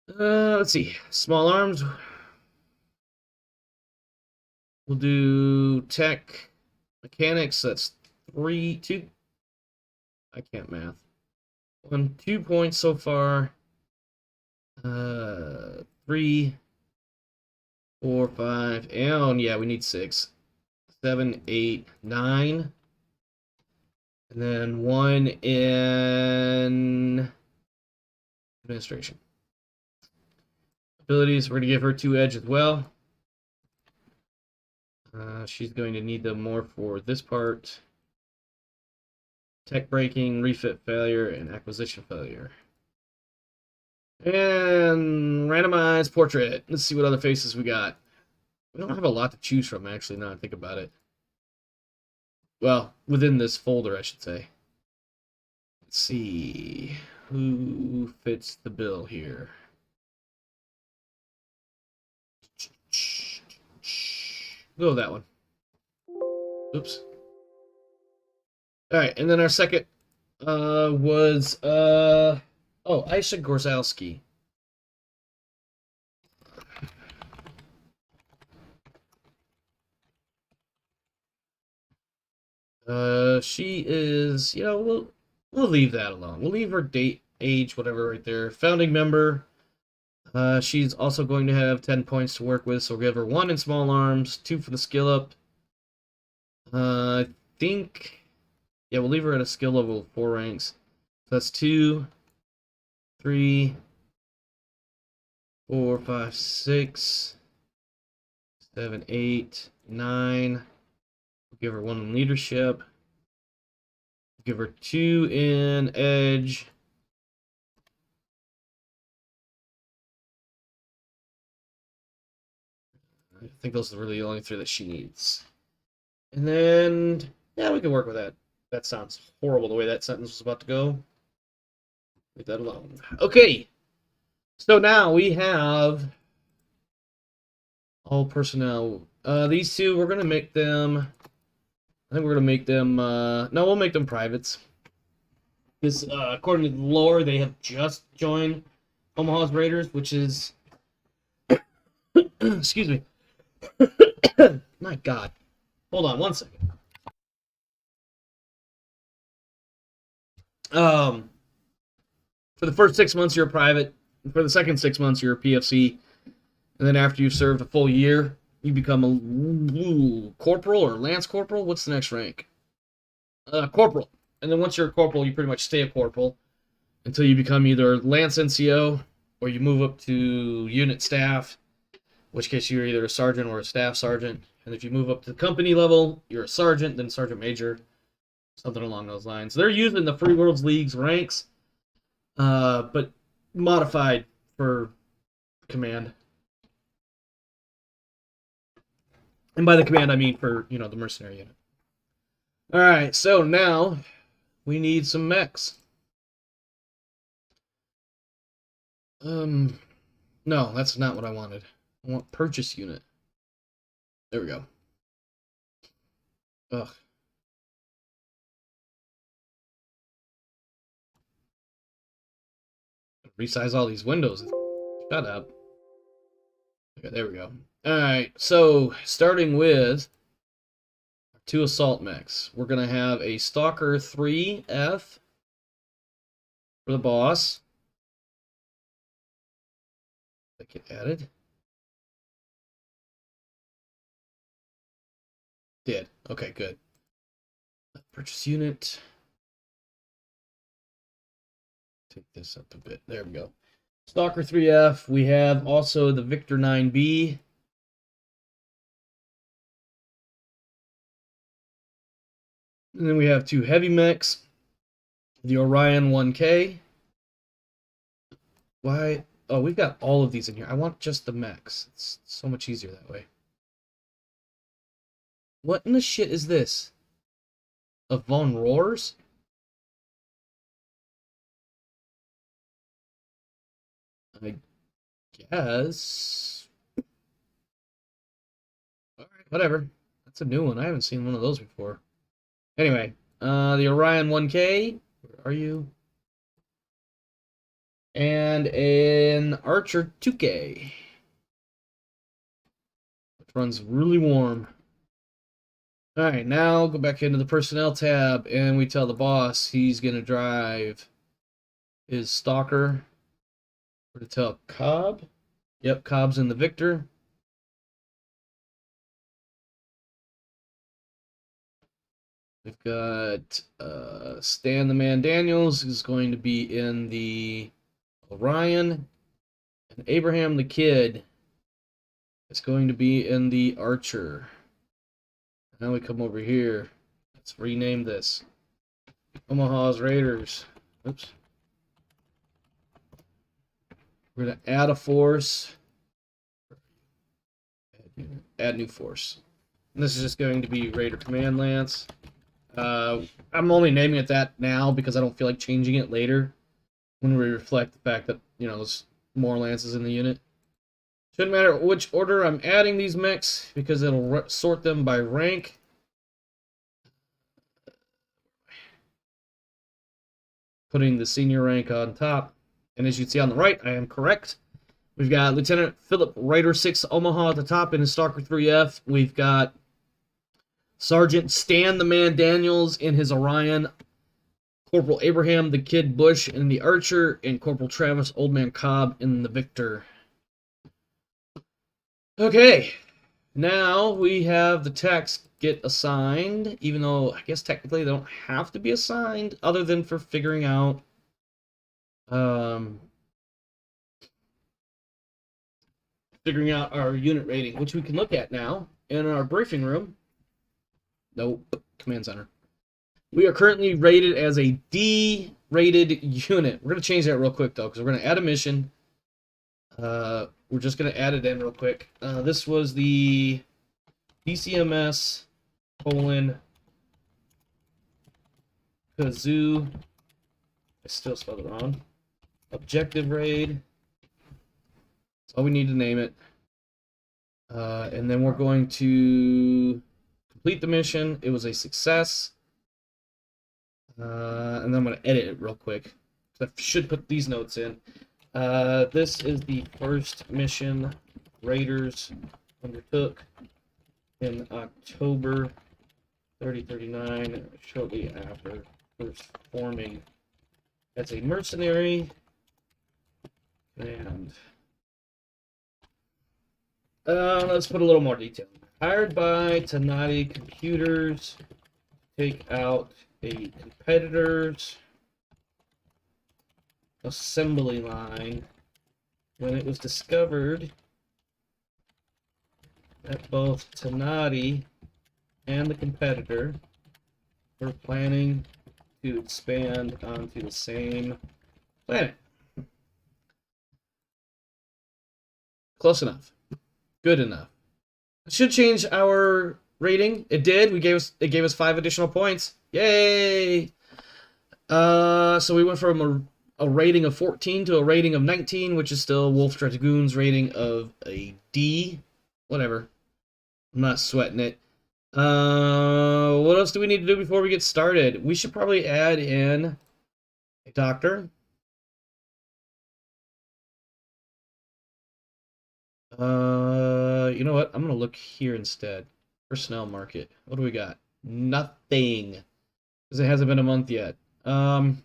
Let's see. Small arms. We'll do tech mechanics. That's 3, 2. I can't math. 1, 2 points so far. 3, 4, 5, and yeah, we need 6, 7, 8, 9, and then 1 in administration. Abilities, we're going to give her 2 edge as well. She's going to need them more for this part. Tech breaking, refit failure, and acquisition failure. And randomized portrait. Let's see what other faces we got. We don't have a lot to choose from, actually, now I think about it. Well, within this folder, I should say. Let's see. Who fits the bill here? Go with that one. Oops. Alright, and then our second was Aisha Gorzalski. She is, we'll leave that alone. We'll leave her date, age, whatever right there. Founding member. She's also going to have 10 points to work with, so we'll give her 1 in small arms, 2 for the skill up. I think, yeah, we'll leave her at a skill level of 4 ranks. So that's 2, 3, 4, 5, 6, 7, 8, 9. We'll give her 1 in leadership. Give her 2 in edge. I think those are really the only 3 that she needs. And then, yeah, we can work with that. That sounds horrible the way that sentence was about to go. Leave that alone. Okay. So now we have all personnel. These 2, we're going to make them... I think we're going to make them... no, we'll make them privates. Because according to the lore, they have just joined Omaha's Raiders, which is... Excuse me. My God. Hold on 1 second. For the first 6 months, you're a private. For the second 6 months, you're a PFC. And then after you've served a full year, you become a corporal or lance corporal. What's the next rank? Corporal. And then once you're a corporal, you pretty much stay a corporal until you become either lance NCO or you move up to unit staff, in which case you're either a sergeant or a staff sergeant. And if you move up to the company level, you're a sergeant, then sergeant major, something along those lines. They're using the Free Worlds League's ranks, but modified for command. And by the command, I mean for, the mercenary unit. All right, so now we need some mechs. No, that's not what I wanted. I want purchase unit. There we go. Ugh. Resize all these windows. Shut up. Okay, there we go. Alright, so starting with 2 assault mechs. We're going to have a Stalker 3F for the boss. That get added. Did. Okay, good. Purchase unit. Take this up a bit. There we go. Stalker 3F. We have also the Victor 9B. And then we have 2 heavy mechs. The Orion 1K. Why? Oh, we've got all of these in here. I want just the mechs. It's so much easier that way. What in the shit is this? A Von Roars? I guess. Alright, whatever. That's a new one. I haven't seen one of those before. Anyway, the Orion 1K. Where are you? And an Archer 2K. Which runs really warm. Alright, now go back into the personnel tab and we tell the boss he's going to drive his Stalker. We're going to tell Cobb. Yep, Cobb's in the Victor. We've got Stan the Man Daniels is going to be in the Orion. And Abraham the Kid is going to be in the Archer. Now we come over here. Let's rename this. Omaha's Raiders. Oops. We're going to add a force. Add new force. And this is just going to be Raider Command Lance. I'm only naming it that now because I don't feel like changing it later when we reflect the fact that, there's more lances in the unit. Shouldn't matter which order I'm adding these mechs because it'll sort them by rank. Putting the senior rank on top. And as you can see on the right, I am correct. We've got Lieutenant Philip Raider 6 Omaha at the top in his Stalker 3F. We've got Sergeant Stan the Man Daniels in his Orion, Corporal Abraham the Kid Bush in the Archer, and Corporal Travis Old Man Cobb in the Victor. Okay, now we have the techs get assigned, even though I guess technically they don't have to be assigned, other than for figuring out our unit rating, which we can look at now in our briefing room. Nope, command center. We are currently rated as a D-rated unit. We're going to change that real quick, though, because we're going to add a mission. we're just going to add it in real quick. This was the DCMS colon Kazoo. I still spelled it wrong. Objective raid. That's all we need to name it. And then we're going to complete the mission. It was a success. And then I'm going to edit it real quick. I should put these notes in. This is the first mission Raiders undertook in October 3039, shortly after first forming as a mercenary. And let's put a little more detail. Hired by Tenati Computers to take out a competitor's assembly line when it was discovered that both Tenati and the competitor were planning to expand onto the same planet. Close enough. Good enough. It should change our rating. It did. It gave us 5 additional points. Yay! So we went from a rating of 14 to a rating of 19, which is still Wolf Dragoon's rating of a D. Whatever. I'm not sweating it. What else do we need to do before we get started? We should probably add in a doctor. You know what? I'm gonna look here instead. Personnel market. What do we got? Nothing. Because it hasn't been a month yet. Fuck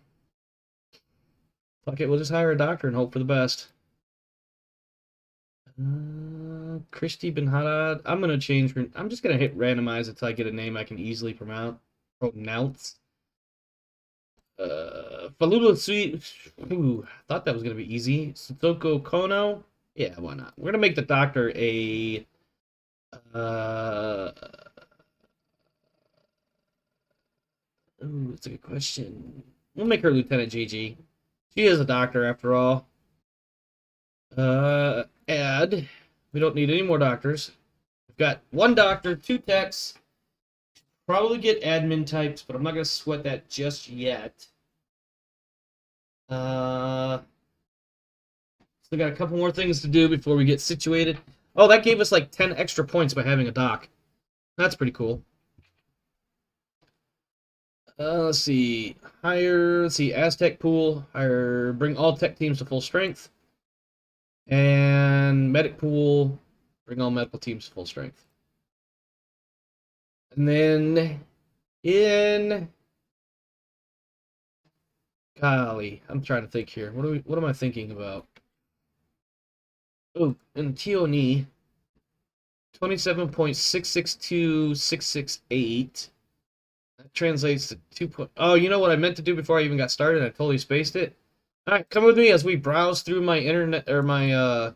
it, we'll just hire a doctor and hope for the best. Christy Ben Haddad. I'm gonna change her. I'm just gonna hit randomize until I get a name I can easily pronounce. Falula Sweet. Ooh, I thought that was gonna be easy. Sotoko Kono. Yeah, why not? We're gonna make the doctor a ooh, that's a good question. We'll make her Lieutenant GG. She is a doctor after all. Add. We don't need any more doctors. We've got 1 doctor, 2 techs. Probably get admin types, but I'm not gonna sweat that just yet. Still got a couple more things to do before we get situated. Oh, that gave us like 10 extra points by having a doc. That's pretty cool. Let's see. Let's see, Aztec pool. Bring all tech teams to full strength. And medic pool. Bring all medical teams to full strength. And then golly, I'm trying to think here. What am I thinking about? Oh, in TONE, 27.662668. That translates to 2. Oh, you know what I meant to do before I even got started? I totally spaced it. All right, come with me as we browse through my internet or my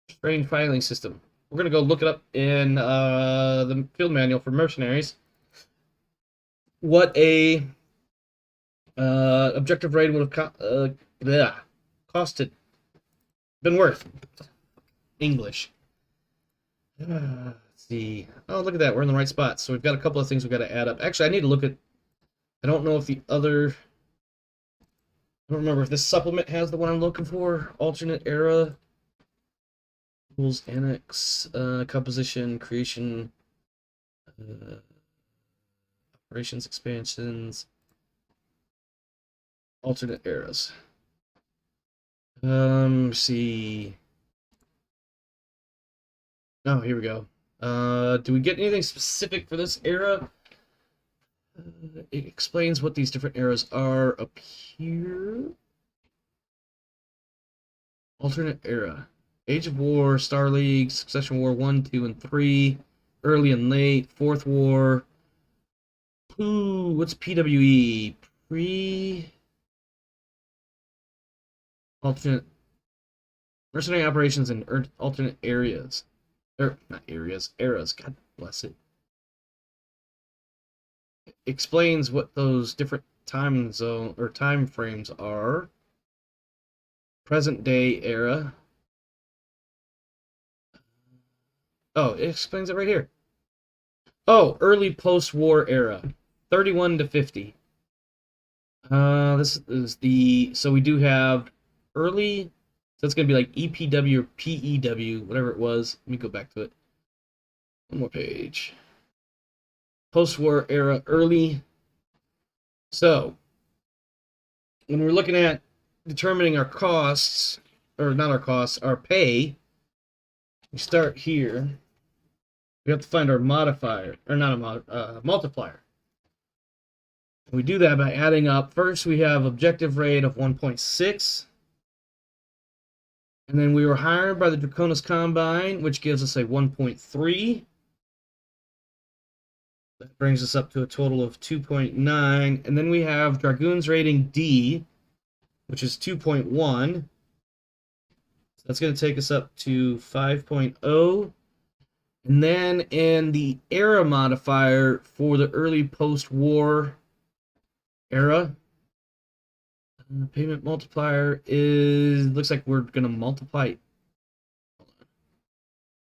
strange filing system. We're gonna go look it up in the field manual for mercenaries. What a objective raid would have costed. Been worth. English. Let's see. Oh, look at that. We're in the right spot. So we've got a couple of things we've got to add up. Actually, I need to look at. I don't know if the other. I don't remember if this supplement has the one I'm looking for. Alternate era. Rules annex. Composition, creation. Operations expansions. Alternate eras. See. Oh, here we go. Do we get anything specific for this era? It explains what these different eras are up here. Alternate era. Age of War, Star League, Succession War 1, 2, and 3. Early and late. Fourth War. Ooh, what's PWE? Alternate mercenary operations in alternate areas. Not areas, eras. God bless it. It explains what those different time zone or time frames are. Present day era. Oh, it explains it right here. Oh, early post-war era, 31 to 50. This is so we do have early, so it's gonna be like EPW or PEW, whatever it was. Let me go back to it. One more page. Post-war era, early. So when we're looking at determining our costs, or not our costs, our pay, we start here. We have to find our modifier, or not a multiplier. We do that by adding up. First, we have objective rate of 1.6. And then we were hired by the Draconis Combine, which gives us a 1.3. That brings us up to a total of 2.9. And then we have Dragoons rating D, which is 2.1. So that's going to take us up to 5.0. And then in the era modifier for the early post-war era, payment multiplier looks like we're going to multiply.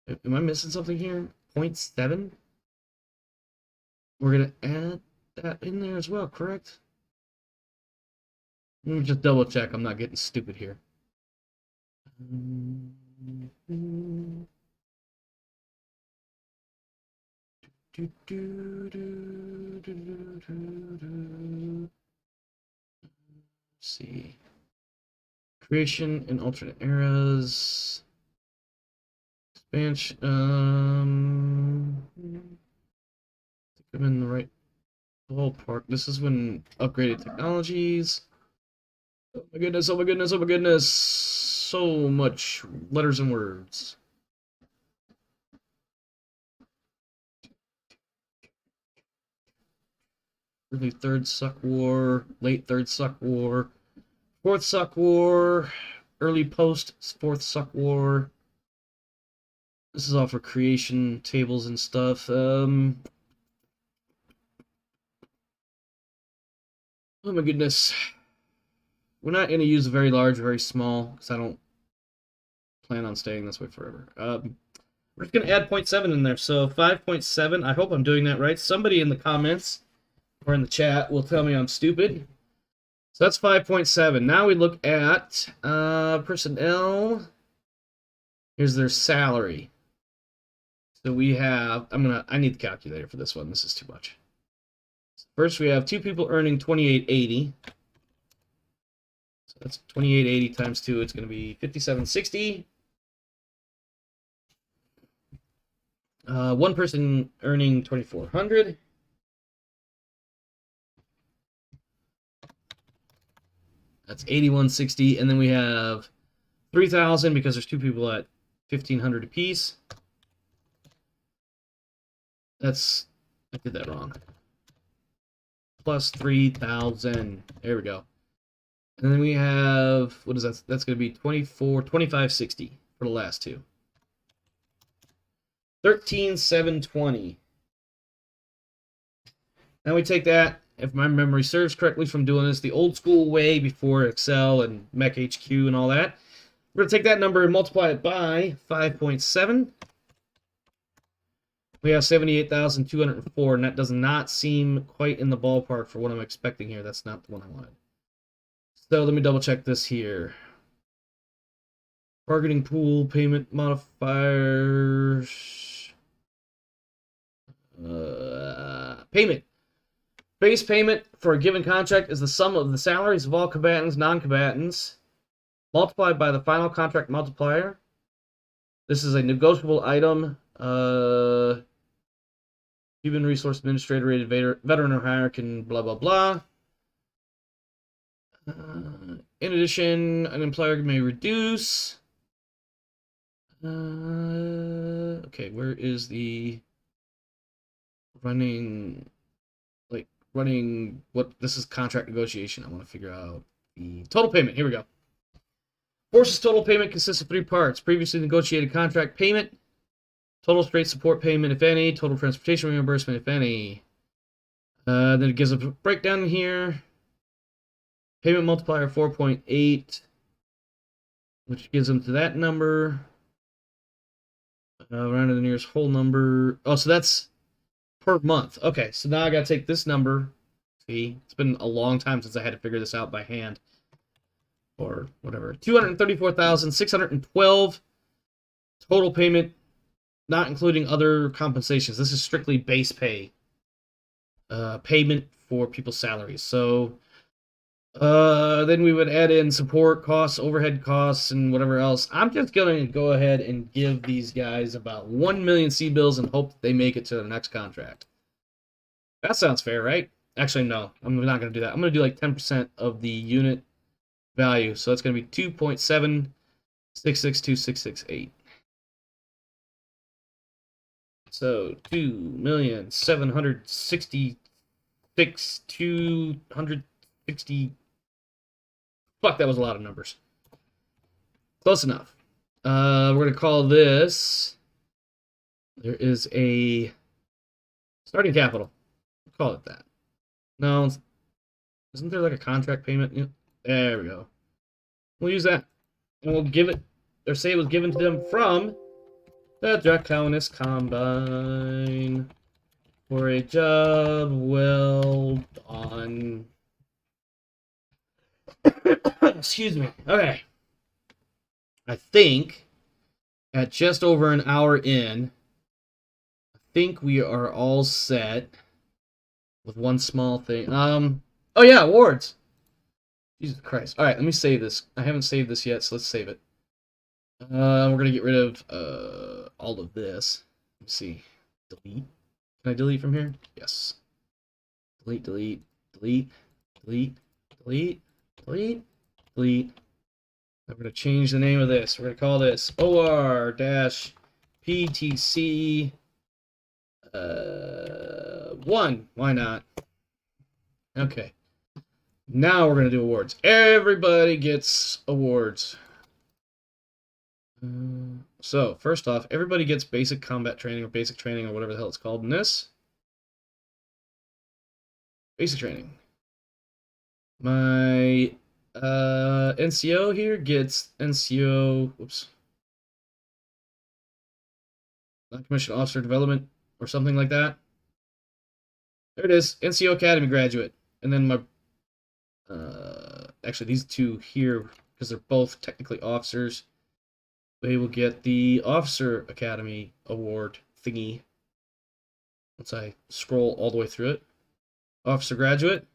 Am I missing something here? 0.7? We're going to add that in there as well, correct? Let me just double check. I'm not getting stupid here. Let's see. Creation in alternate eras. Expansion. I think I'm in the right ballpark. This is when upgraded technologies. Oh my goodness, oh my goodness, oh my goodness. So much letters and words. Early Third Suck War, late Third Suck War, Fourth Suck War, early post Fourth Suck War. This is all for creation tables and stuff. Oh my goodness. We're not going to use a very large, very small, because I don't plan on staying this way forever. We're just going to add 0.7 in there. So 5.7. I hope I'm doing that right. Somebody in the comments or in the chat will tell me I'm stupid. So that's 5.7. Now we look at personnel. Here's their salary. So we have, I need the calculator for this one. This is too much. First, we have 2 people earning $28.80. So that's $28.80 times 2. It's going to be $57.60. One person earning $2,400. That's $81.60. And then we have 3,000 because there's 2 people at $1,500 apiece. I did that wrong. Plus 3,000. There we go. And then we have, what is that? That's going to be $25.60 for the last 2. $13,720. Now we take that, if my memory serves correctly from doing this the old school way before Excel and Mech HQ and all that. We're going to take that number and multiply it by 5.7. We have 78,204, and that does not seem quite in the ballpark for what I'm expecting here. That's not the one I wanted. So let me double check this here. Bargaining pool, payment modifiers. Payment. Base payment for a given contract is the sum of the salaries of all combatants, non-combatants, multiplied by the final contract multiplier. This is a negotiable item. Human resource administrator rated veteran or higher can blah blah blah. In addition, an employer may reduce. Okay, where is the running what this is contract negotiation. I want to figure out the total payment. Here we go. Forces total payment consists of 3 parts. Previously negotiated contract payment, total straight support payment, if any, total transportation reimbursement, if any. Then it gives a breakdown here. Payment multiplier 4.8, which gives them to that number. Round to the nearest whole number. Oh, so that's per month. Okay, so now I gotta take this number. See, it's been a long time since I had to figure this out by hand. Or whatever. 234,612 total payment, not including other compensations. This is strictly base pay. Payment for people's salaries. So then we would add in support costs, overhead costs, and whatever else. I'm just going to go ahead and give these guys about 1 million C-bills and hope that they make it to the next contract. That sounds fair, right? Actually, no. I'm not going to do that. I'm going to do like 10% of the unit value. So that's going to be 2.766268. So 2,766,260. Fuck, that was a lot of numbers. Close enough. We're going to call this... There is a starting capital. We'll call it that. No, isn't there like a contract payment? Yeah, there we go. We'll use that. And we'll give it, or say it was given to them from the Draconis Combine for a job well done. Excuse me. Okay. I think at just over an hour in, I think we are all set with one small thing. Oh yeah, awards. Jesus Christ. All right, let me save this. I haven't saved this yet, so let's save it. We're going to get rid of all of this. Let's see. Delete. Can I delete from here? Yes. Delete, delete, delete, delete, delete, delete, delete. I'm going to change the name of this. We're going to call this OR-PTC 1. Why not? Okay. Now we're going to do awards. Everybody gets awards. So, first off, everybody gets basic combat training or basic training or whatever the hell it's called in this. Basic training. My NCO here gets NCO, whoops. Non-commissioned officer development or something like that. There it is, NCO Academy graduate. And then my, actually these two here, because they're both technically officers, they will get the Officer Academy Award thingy. Once I scroll all the way through it. Officer graduate.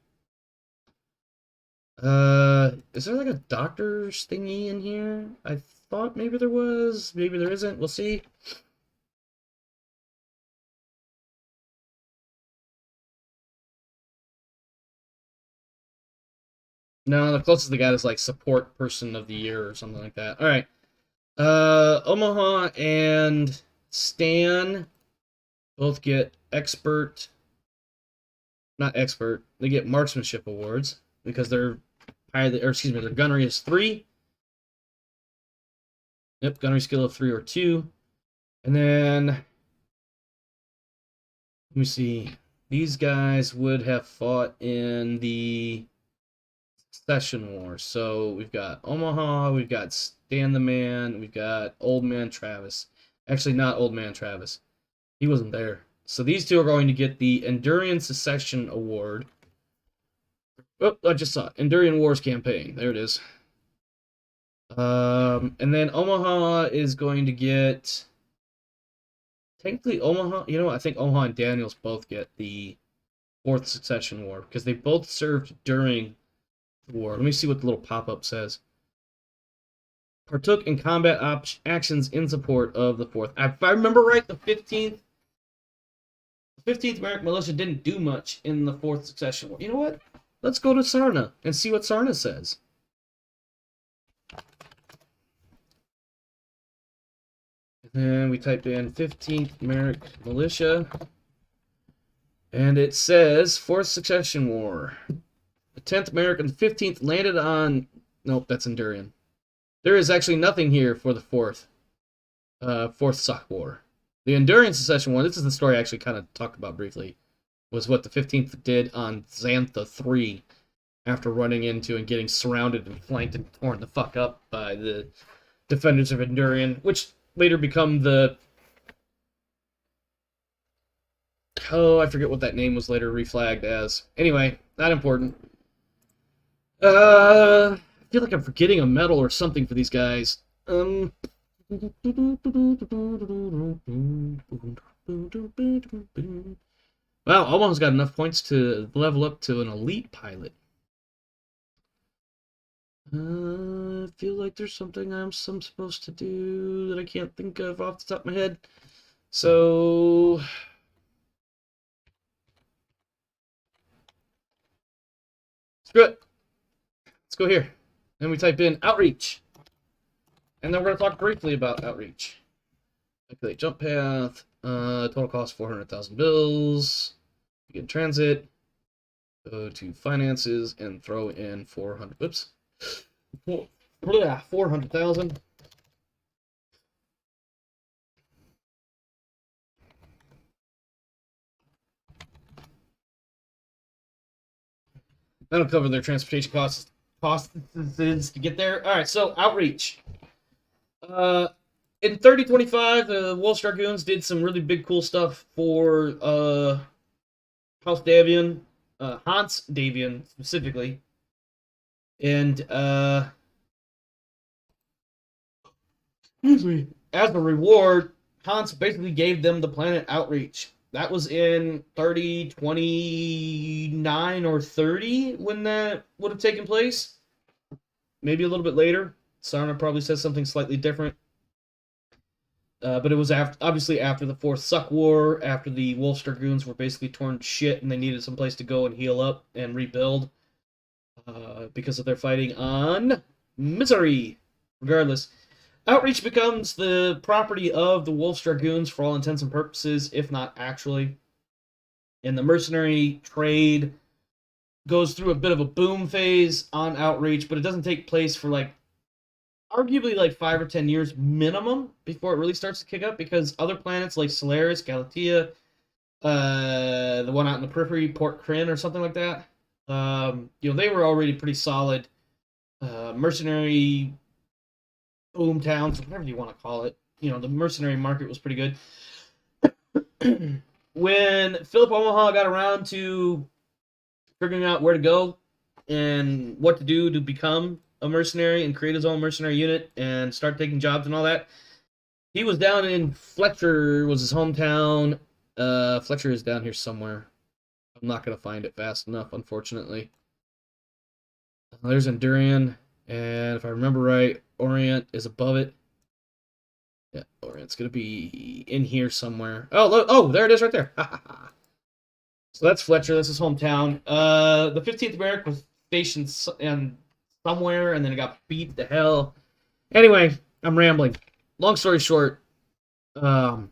Is there like a doctor's thingy in here? I thought maybe there was. Maybe there isn't. We'll see. No, the closest they got is like support person of the year or something like that. All right. Omaha and Stan both get expert, not expert, they get marksmanship awards because they're highly, or excuse me, their gunnery is 3. Yep, gunnery skill of 3 or 2. And then, let me see, these guys would have fought in the Succession War. So we've got Omaha, we've got Stan the Man, we've got Old Man Travis. Actually, not Old Man Travis. He wasn't there. So these two are going to get the Endurian Secession Award. Oh, I just saw it. Endurian Wars Campaign. There it is. And then Omaha is going to get... Technically, Omaha... You know what? I think Omaha and Daniels both get the 4th Secession War because they both served during the war. Let me see what the little pop-up says. Partook in combat actions in support of the 4th. If I remember right, the 15th American Militia didn't do much in the 4th Secession War. You know what? Let's go to Sarna and see what Sarna says. And then we type in 15th American Militia. And it says 4th Secession War. The 10th American, 15th landed on... Nope, that's Endurian. There is actually nothing here for the 4th Sock War. The Endurian Secession War, this is the story I actually kind of talked about briefly, was what the 15th did on Xantha 3 after running into and getting surrounded and flanked and torn the fuck up by the defenders of Endurian, which later become the Oh, I forget what that name was later reflagged as. Anyway, not important. I feel like I'm forgetting a medal or something for these guys. Wow, Omaha's got enough points to level up to an elite pilot. I feel like there's something I'm supposed to do that I can't think of off the top of my head. So screw it. Let's go here. Then we type in outreach. And then we're going to talk briefly about outreach. Calculate jump path. Total cost 400,000 bills. Begin transit. Go to finances and throw in 400. Whoops. 400,000. That'll cover their transportation costs to get there. All right, so outreach. In 3025, the Wolf Dragoons did some really big, cool stuff for House Davian, Hans Davian specifically, and excuse me. As a reward, Hans basically gave them the planet Outreach. That was in 3029 or 30 when that would have taken place. Maybe a little bit later. Sarna probably says something slightly different. But it was obviously after the Fourth Suck War, after the Wolf Dragoons were basically torn to shit and they needed some place to go and heal up and rebuild because of their fighting on Misery. Regardless, Outreach becomes the property of the Wolf Dragoons for all intents and purposes, if not actually. And the mercenary trade goes through a bit of a boom phase on Outreach, but it doesn't take place for arguably 5 or 10 years minimum before it really starts to kick up, because other planets like Solaris, Galatea, the one out in the periphery, Port Kryn or something like that, they were already pretty solid mercenary boom towns, whatever you want to call it. The mercenary market was pretty good. When Philip Omaha got around to figuring out where to go and what to do to become a mercenary and create his own mercenary unit and start taking jobs and all that, he was down in Fletcher, was his hometown. Fletcher is down here somewhere. I'm not going to find it fast enough, unfortunately. There's Endurian, and if I remember right, Orient is above it. Yeah, Orient's going to be in here somewhere. Oh, look, there it is right there. So that's Fletcher. That's his hometown. The 15th American was stationed somewhere, and then it got beat to hell. Anyway, I'm rambling. Long story short, Omaha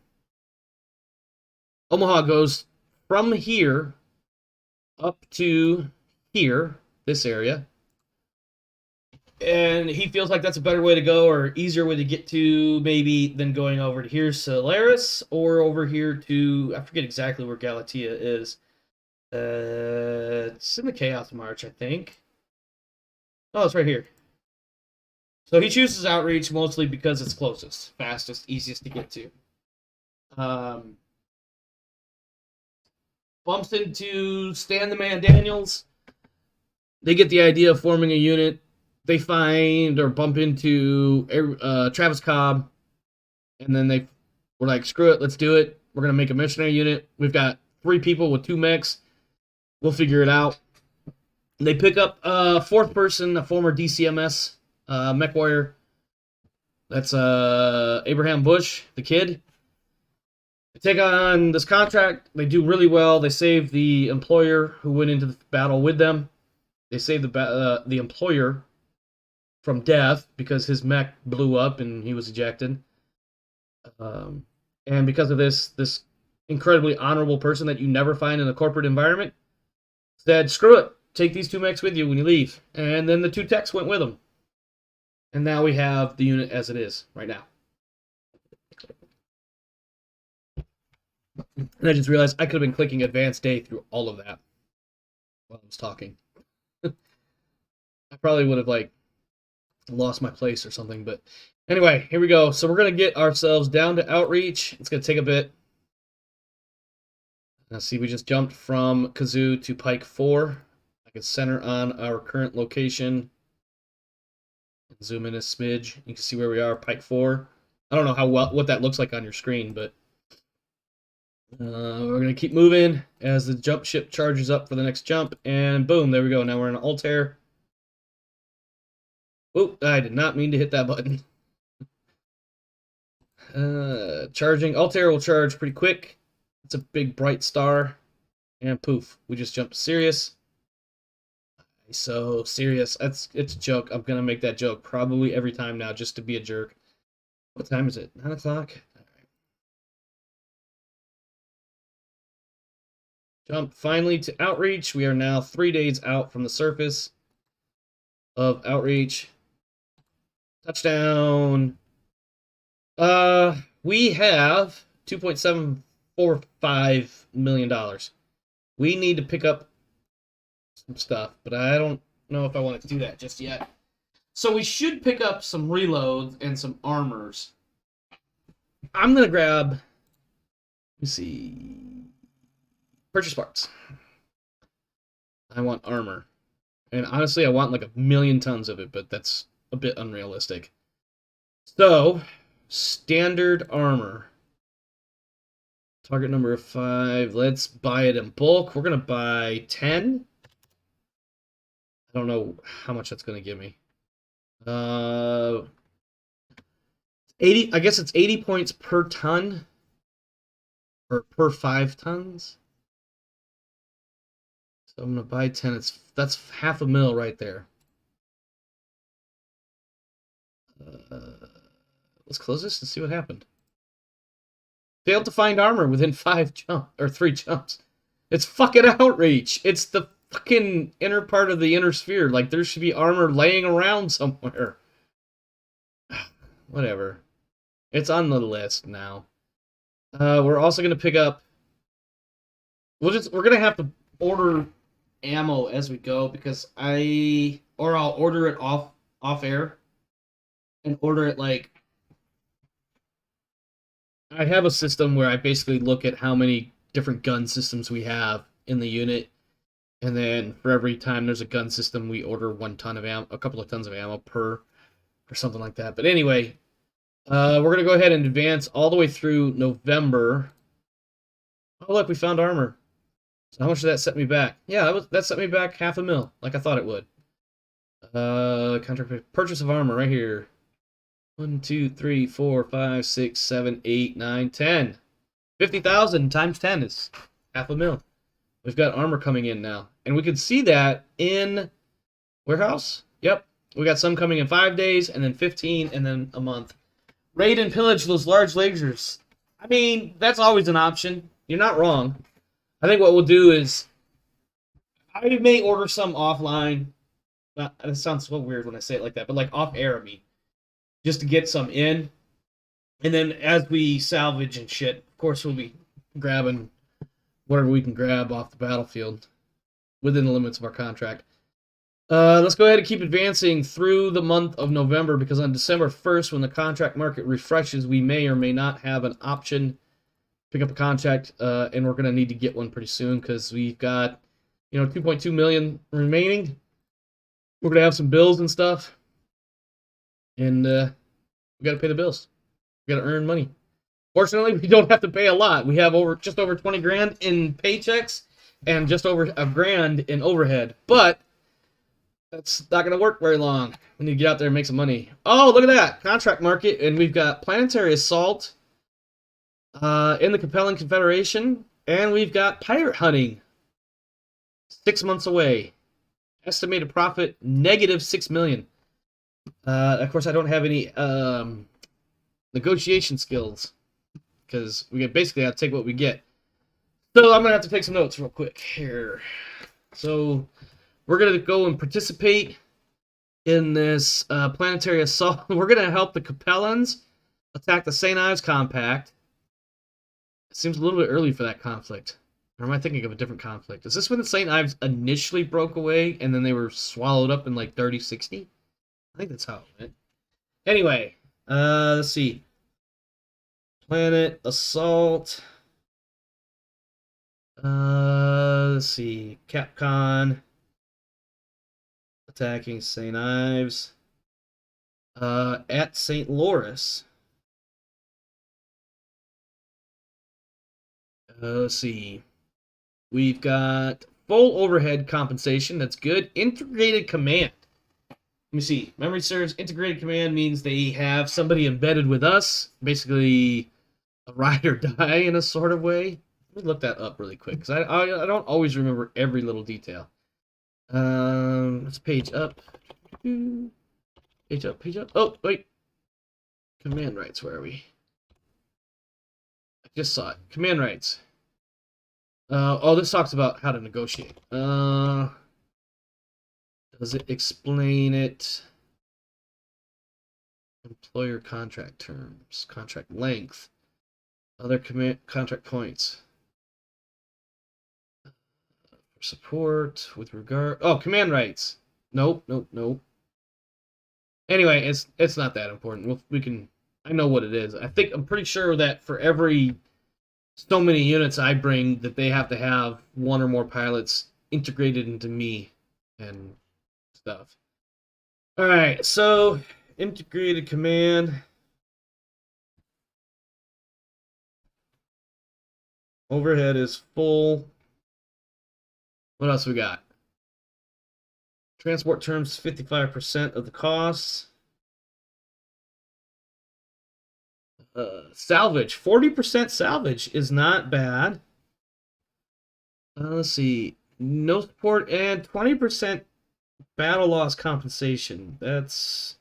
goes from here up to here, this area, and he feels like that's a better way to go, or easier way to get to, maybe, than going over to here, Solaris, or over here to, I forget exactly where Galatea is. It's in the Chaos March, I think. Oh, it's right here. So he chooses Outreach mostly because it's closest, fastest, easiest to get to. Bumps into Stan the Man Daniels. They get the idea of forming a unit. They find or bump into Travis Cobb, and then they were like, screw it, let's do it. We're going to make a missionary unit. We've got 3 people with 2 mechs. We'll figure it out. They pick up a 4th person, a former DCMS mech warrior. That's Abraham Bush, the kid. They take on this contract. They do really well. They save the employer who went into the battle with them. They save the employer from death because his mech blew up and he was ejected. And because of this incredibly honorable person that you never find in a corporate environment said, screw it, take these 2 mechs with you when you leave. And then the 2 techs went with them. And now we have the unit as it is right now. And I just realized I could have been clicking Advanced Day through all of that while I was talking. I probably would have lost my place or something, but anyway, here we go. So we're going to get ourselves down to Outreach. It's going to take a bit. Now see, we just jumped from Kazoo to Pike 4. I can center on our current location. Zoom in a smidge. You can see where we are, Pike 4. I don't know what that looks like on your screen, but we're going to keep moving as the jump ship charges up for the next jump, and boom, there we go. Now we're in Altair. Oop, I did not mean to hit that button. Charging. Altair will charge pretty quick. It's a big bright star. And poof, we just jumped to Sirius. So Sirius, it's a joke. I'm gonna make that joke probably every time now just to be a jerk. What time is it? 9 o'clock? Jump finally to Outreach. We are now 3 days out from the surface of Outreach. Touchdown. We have $2.745 million. We need to pick up some stuff, but I don't know if I want to do that just yet. So we should pick up some reloads and some armors. I'm gonna grab, let me see, purchase parts. I want armor. And honestly, I want like 1,000,000 tons of it, but that's a bit unrealistic. So, standard armor. Target number 5. Let's buy it in bulk. We're going to buy 10. I don't know how much that's going to give me. 80. I guess it's 80 points per ton. Or per 5 tons. So I'm going to buy 10. That's $500,000 right there. Let's close this and see what happened. Failed to find armor within 3 jumps. It's fucking Outreach. It's the fucking inner part of the inner sphere. Like, there should be armor laying around somewhere. Whatever. It's on the list now. We're also gonna pick up. We're gonna have to order ammo as we go because I'll order it off air and order it like. I have a system where I basically look at how many different gun systems we have in the unit, and then for every time there's a gun system, we order 1 ton of ammo, a couple of tons of ammo per, or something like that. But anyway, we're gonna go ahead and advance all the way through November. Oh look, we found armor. So how much did that set me back? Yeah, that set me back $500,000, like I thought it would. Contract purchase of armor right here. 1, 2, 3, 4, 5, 6, 7, 8, 9, 10. 50,000 times 10 is $500,000. We've got armor coming in now. And we can see that in warehouse. Yep. We got some coming in 5 days, and then 15, and then a month. Raid and pillage those large lasers. I mean, that's always an option. You're not wrong. I think what we'll do is I may order some offline. That sounds so weird when I say it like that, but like off air, I mean. Just to get some in. And then as we salvage and shit, of course we'll be grabbing whatever we can grab off the battlefield within the limits of our contract. Let's go ahead and keep advancing through the month of November because on December 1st, when the contract market refreshes, we may or may not have an option to pick up a contract, and we're going to need to get one pretty soon because we've got, 2.2 million remaining. We're going to have some bills and stuff. And we got to pay the bills. We got to earn money. Fortunately, we don't have to pay a lot. We have just over 20 grand in paychecks and just over $1,000 in overhead. But that's not going to work very long. We need to get out there and make some money. Oh, look at that. Contract market. And we've got planetary assault in the Compelling Confederation. And we've got pirate hunting. 6 months away. Estimated profit, negative $6 million. Of course, I don't have any negotiation skills because we basically have to take what we get. So I'm going to have to take some notes real quick here. So we're going to go and participate in this planetary assault. We're going to help the Capellans attack the St. Ives Compact. It seems a little bit early for that conflict. Or am I thinking of a different conflict? Is this when the St. Ives initially broke away and then they were swallowed up in like 3060? I think that's how it went. Anyway, let's see. Planet Assault. Let's see. Capcom attacking St. Ives. At St. Louis. Let's see. We've got full overhead compensation. That's good. Integrated command. Let me see. Memory serves. Integrated command means they have somebody embedded with us. Basically, a ride or die in a sort of way. Let me look that up really quick because I don't always remember every little detail. Let's page up. Page up, page up. Oh, wait. Command rights, where are we? I just saw it. Command rights. Oh, this talks about how to negotiate. Does it explain it? Employer contract terms, contract length, other contract points. For support with regard. Oh, command rights. Nope, nope, nope. Anyway, it's not that important. We can. I know what it is. I'm pretty sure that for every so many units I bring, that they have to have one or more pilots integrated into me and stuff. All right, so integrated command. Overhead is full. What else we got? Transport terms 55% of the costs. Salvage 40% salvage is not bad. Let's see, no support and 20% battle loss compensation. That's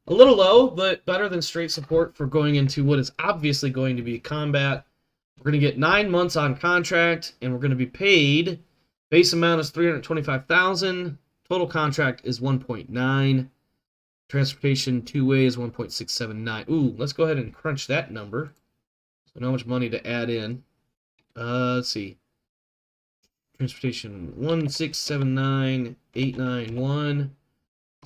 a little low, but better than straight support for going into what is obviously going to be combat. We're going to get 9 months on contract, and we're going to be paid. Base amount is $325,000. Total contract is 1.9. Transportation two-way is 1.679. Ooh, let's go ahead and crunch that number. So how much money to add in. Let's see. Transportation 1,679,891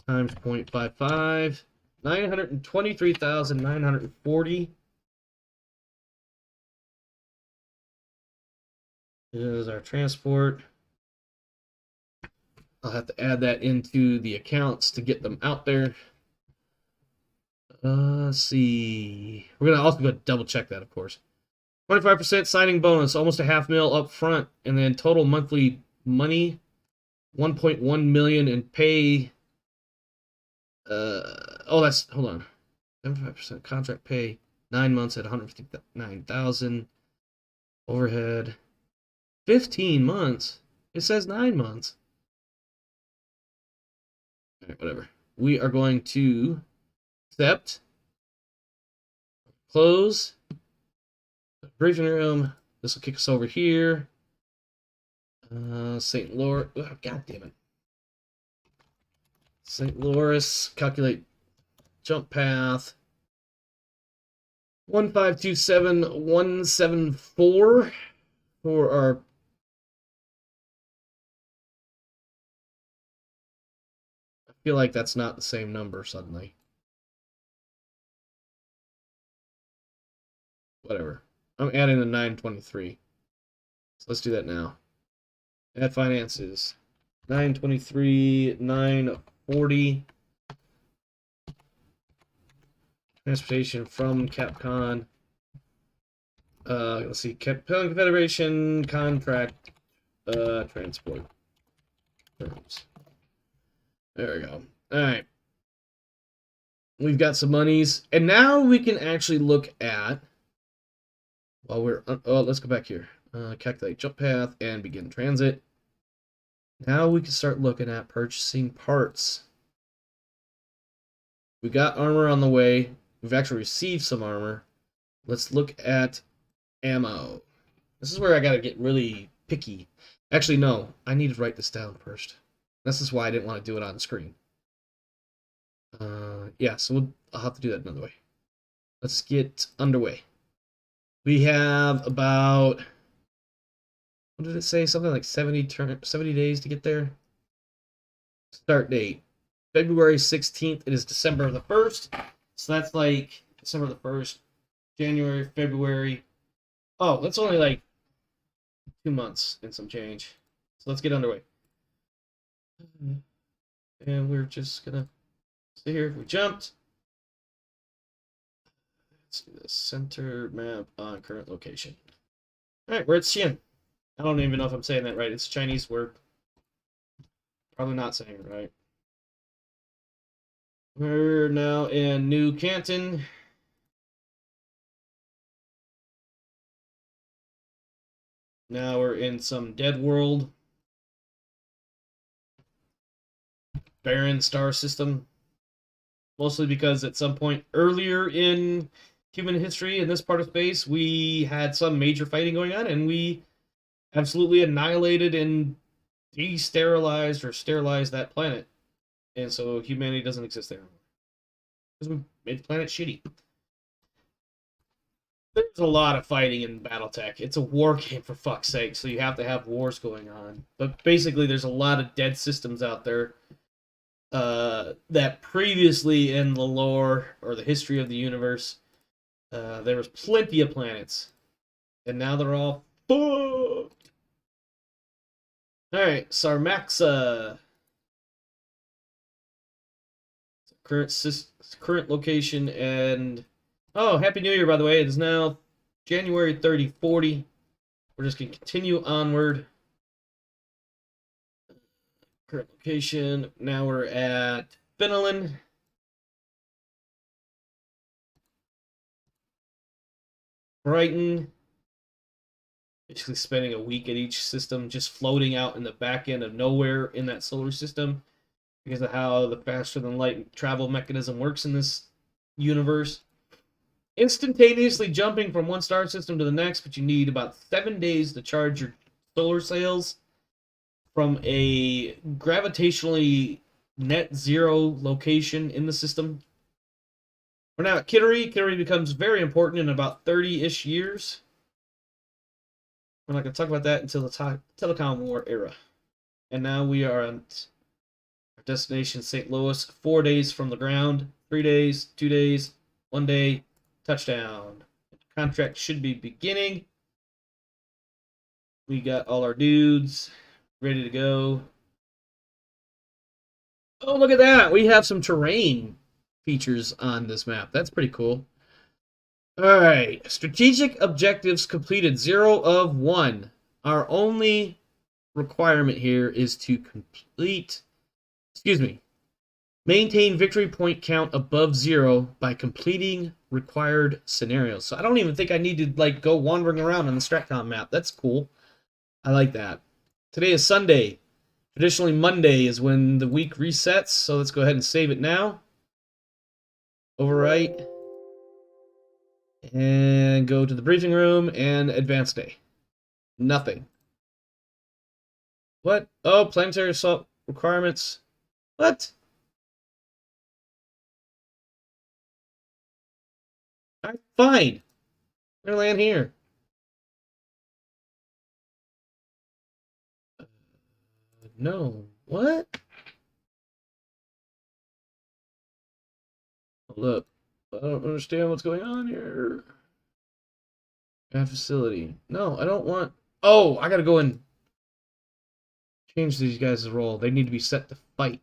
times 0.55. 923,940 is our transport. I'll have to add that into the accounts to get them out there. Let's see. We're going to also go double check that, of course. 25% signing bonus, almost a $500,000 up front, and then total monthly money, 1.1 million in pay. Hold on. 75% contract pay, 9 months at 159,000. Overhead, 15 months. It says 9 months. All right, whatever. We are going to accept, close, briefing room. This will kick us over here. St. Louis. Oh, God damn it. St. Louis. Calculate jump path. 1527174 for our. I feel like that's not the same number suddenly. Whatever. I'm adding the 923. So let's do that now. Add finances. 923, 940. Transportation from Capcom. Let's see. Capcom Confederation contract. Transport terms. There we go. All right. We've got some monies, and now we can actually look at. While we're let's go back here. Calculate jump path and begin transit. Now we can start looking at purchasing parts. We got armor on the way. We've actually received some armor. Let's look at ammo. This is where I gotta get really picky. Actually, no. I need to write this down first. This is why I didn't want to do it on screen. Yeah, so I'll have to do that another way. Let's get underway. We have about, what did it say? Something like 70 days to get there. Start date, February 16th. It is December the 1st. So that's like December the 1st, January, February. Oh, that's only like 2 months and some change. So let's get underway. And we're just gonna stay here. We jumped. Let's do the center map on current location. All right, we're at Xi'an. I don't even know if I'm saying that right. It's a Chinese word. Probably not saying it right. We're now in New Canton. Now we're in some dead world. Barren star system. Mostly because at some point earlier in human history in this part of space, we had some major fighting going on, and we absolutely annihilated and de-sterilized or sterilized that planet. And so humanity doesn't exist there anymore. Because we made the planet shitty. There's a lot of fighting in Battletech. It's a war game, for fuck's sake, so you have to have wars going on. But basically, there's a lot of dead systems out there that previously in the lore or the history of the universe, there was plenty of planets. And now they're all fucked. Alright, Sarmaxa. Current location and... Oh, Happy New Year, by the way. It is now January 3040. We're just going to continue onward. Current location. Now we're at Finland. Brighton. Basically spending a week at each system, just floating out in the back end of nowhere in that solar system because of how the faster than light travel mechanism works in this universe. Instantaneously jumping from one star system to the next, but you need about 7 days to charge your solar sails from a gravitationally net zero location in the system. We're now at Kittery. Kittery becomes very important in about 30-ish years. We're not going to talk about that until the Telecom War era. And now we are on our destination, St. Louis. 4 days from the ground. 3 days, 2 days, 1 day, touchdown. Contract should be beginning. We got all our dudes ready to go. Oh, look at that. We have some terrain features on this map. That's pretty cool. All right. Strategic objectives completed. 0 of 1. Our only requirement here is to maintain victory point count above 0 by completing required scenarios. So I don't even think I need to go wandering around on the Stratcom map. That's cool. I like that. Today is Sunday. Traditionally, Monday is when the week resets, so let's go ahead and save it now. Overwrite. And go to the briefing room and advance day. Nothing. What? Oh, planetary assault requirements. What? Alright, fine. I'm gonna land here. No. What? Look. I don't understand what's going on here. Add facility. No, I don't want... Oh, I gotta go and change these guys' role. They need to be set to fight.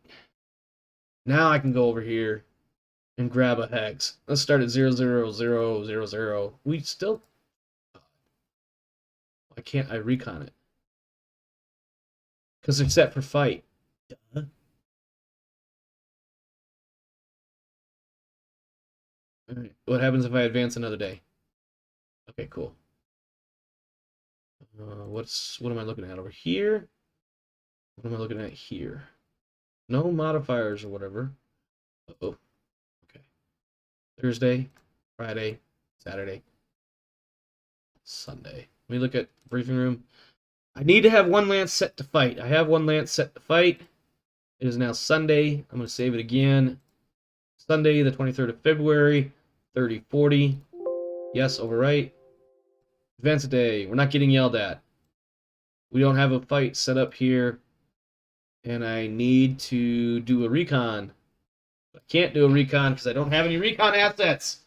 Now I can go over here and grab a hex. Let's start at 00000. We still... Why can't I recon it? Because they're set for fight. Duh. Alright, what happens if I advance another day? Okay, cool. What am I looking at over here? What am I looking at here? No modifiers or whatever. Uh-oh. Okay. Thursday, Friday, Saturday, Sunday. Let me look at briefing room. I need to have one lance set to fight. I have one lance set to fight. It is now Sunday. I'm going to save it again. Sunday, the 23rd of February, 3040. Yes, overwrite. Advance a day. We're not getting yelled at. We don't have a fight set up here. And I need to do a recon. I can't do a recon because I don't have any recon assets.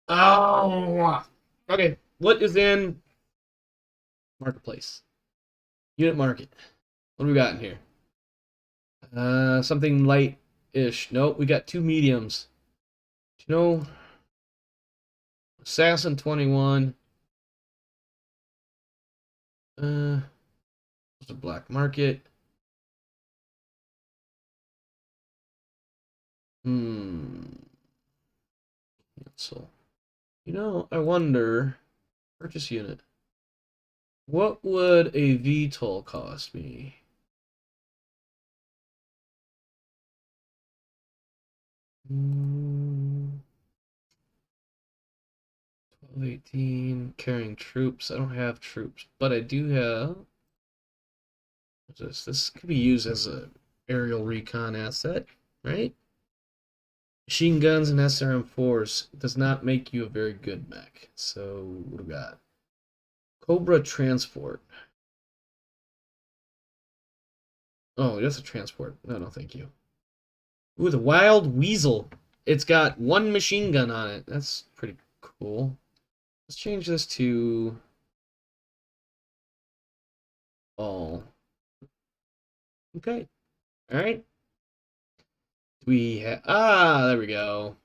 Oh! Okay, what is in Marketplace. Unit market. What do we got in here? Something light-ish. Nope, we got two mediums. Do you know, Assassin 21. It's a black market. So, I wonder. Purchase unit. What would a VTOL cost me? Hmm, 1218 carrying troops. I don't have troops, but I do have this. This could be used as a aerial recon asset, right? Machine guns and SRM4s does not make you a very good mech. So what do we got? Cobra transport. Oh, that's a transport. No, thank you. Ooh, the Wild Weasel. It's got one machine gun on it. That's pretty cool. Let's change this to all. Okay. All right. We have there we go.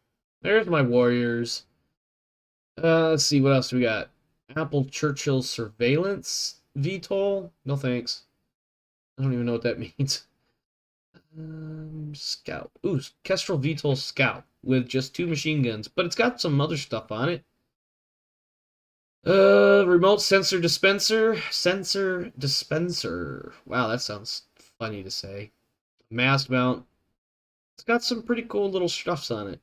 There's my warriors. Let's see what else we got. Apple Churchill surveillance VTOL. No thanks. I don't even know what that means. Scout. Ooh, Kestrel VTOL Scout with just two machine guns, but it's got some other stuff on it. Remote sensor dispenser. Sensor dispenser. Wow, that sounds funny to say. Mast mount. It's got some pretty cool little stuffs on it.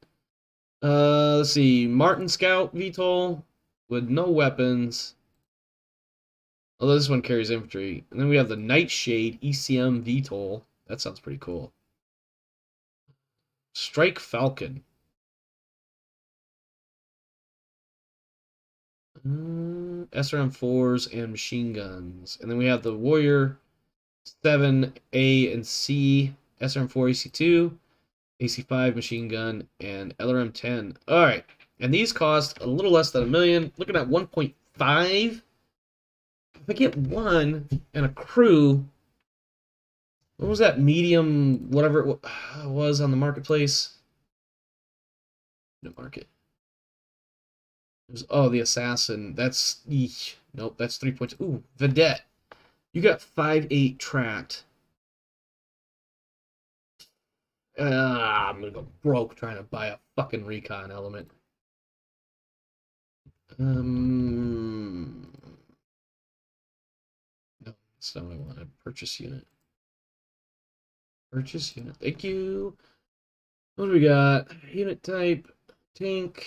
Let's see. Martin Scout VTOL with no weapons. Although this one carries infantry. And then we have the Nightshade ECM VTOL. That sounds pretty cool. Strike Falcon. SRM4s and machine guns. And then we have the Warrior 7A and C, SRM4 AC2, AC5 machine gun, and LRM10. All right. And these cost a little less than $1 million. Looking at 1.5. If I get one and a crew, what was that medium, whatever it was on the marketplace? No market. Oh, the assassin. That's nope. That's 3 points. Ooh, Vedette. You got 5-8 tracked. I'm gonna go broke trying to buy a fucking recon element. No, that's not what I wanted. Purchase unit. Purchase unit. Thank you. What do we got? Unit type. Tank.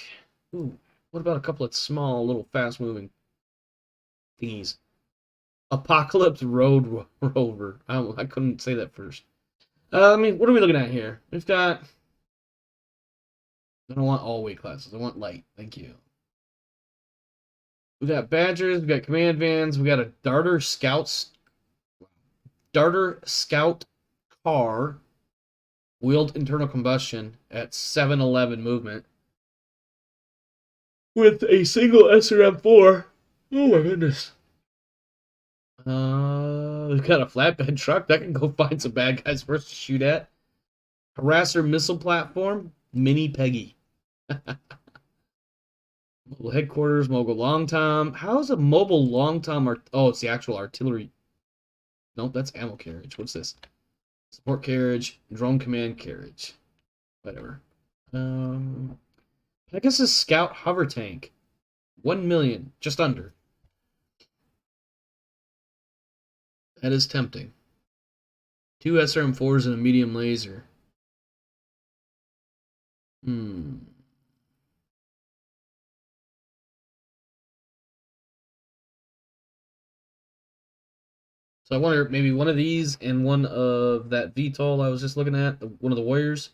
Ooh, what about a couple of small, little fast-moving thingies? Apocalypse Road Rover. I couldn't say that first. What are we looking at here? We've got. I don't want all weight classes. I want light. Thank you. We got Badgers. We got command vans. We got a Darter Scout car, wheeled internal combustion at 711 movement, with a single SRM4. Oh my goodness. We've got a flatbed truck that can go find some bad guys for us to shoot at. Harasser missile platform, Mini Peggy. Mobile headquarters, mobile long tom. How is a mobile long tom? Oh, it's the actual artillery. Nope, that's ammo carriage. What's this? Support carriage, drone command carriage. Whatever. Pegasus Scout hover tank. 1 million, just under. That is tempting. Two SRM4s and a medium laser. So I wonder maybe one of these and one of that VTOL I was just looking at, one of the Warriors.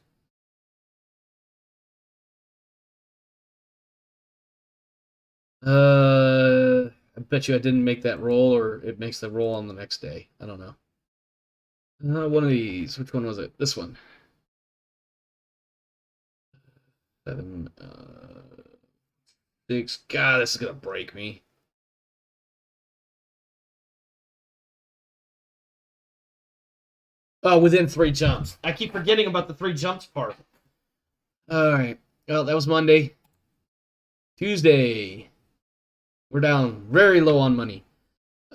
I bet you I didn't make that roll, or it makes the roll on the next day. I don't know. One of these. Which one was it? This one. 7, 6. God, this is gonna break me. Within 3 jumps. I keep forgetting about the 3 jumps part. All right. Well, that was Monday. Tuesday, we're down very low on money.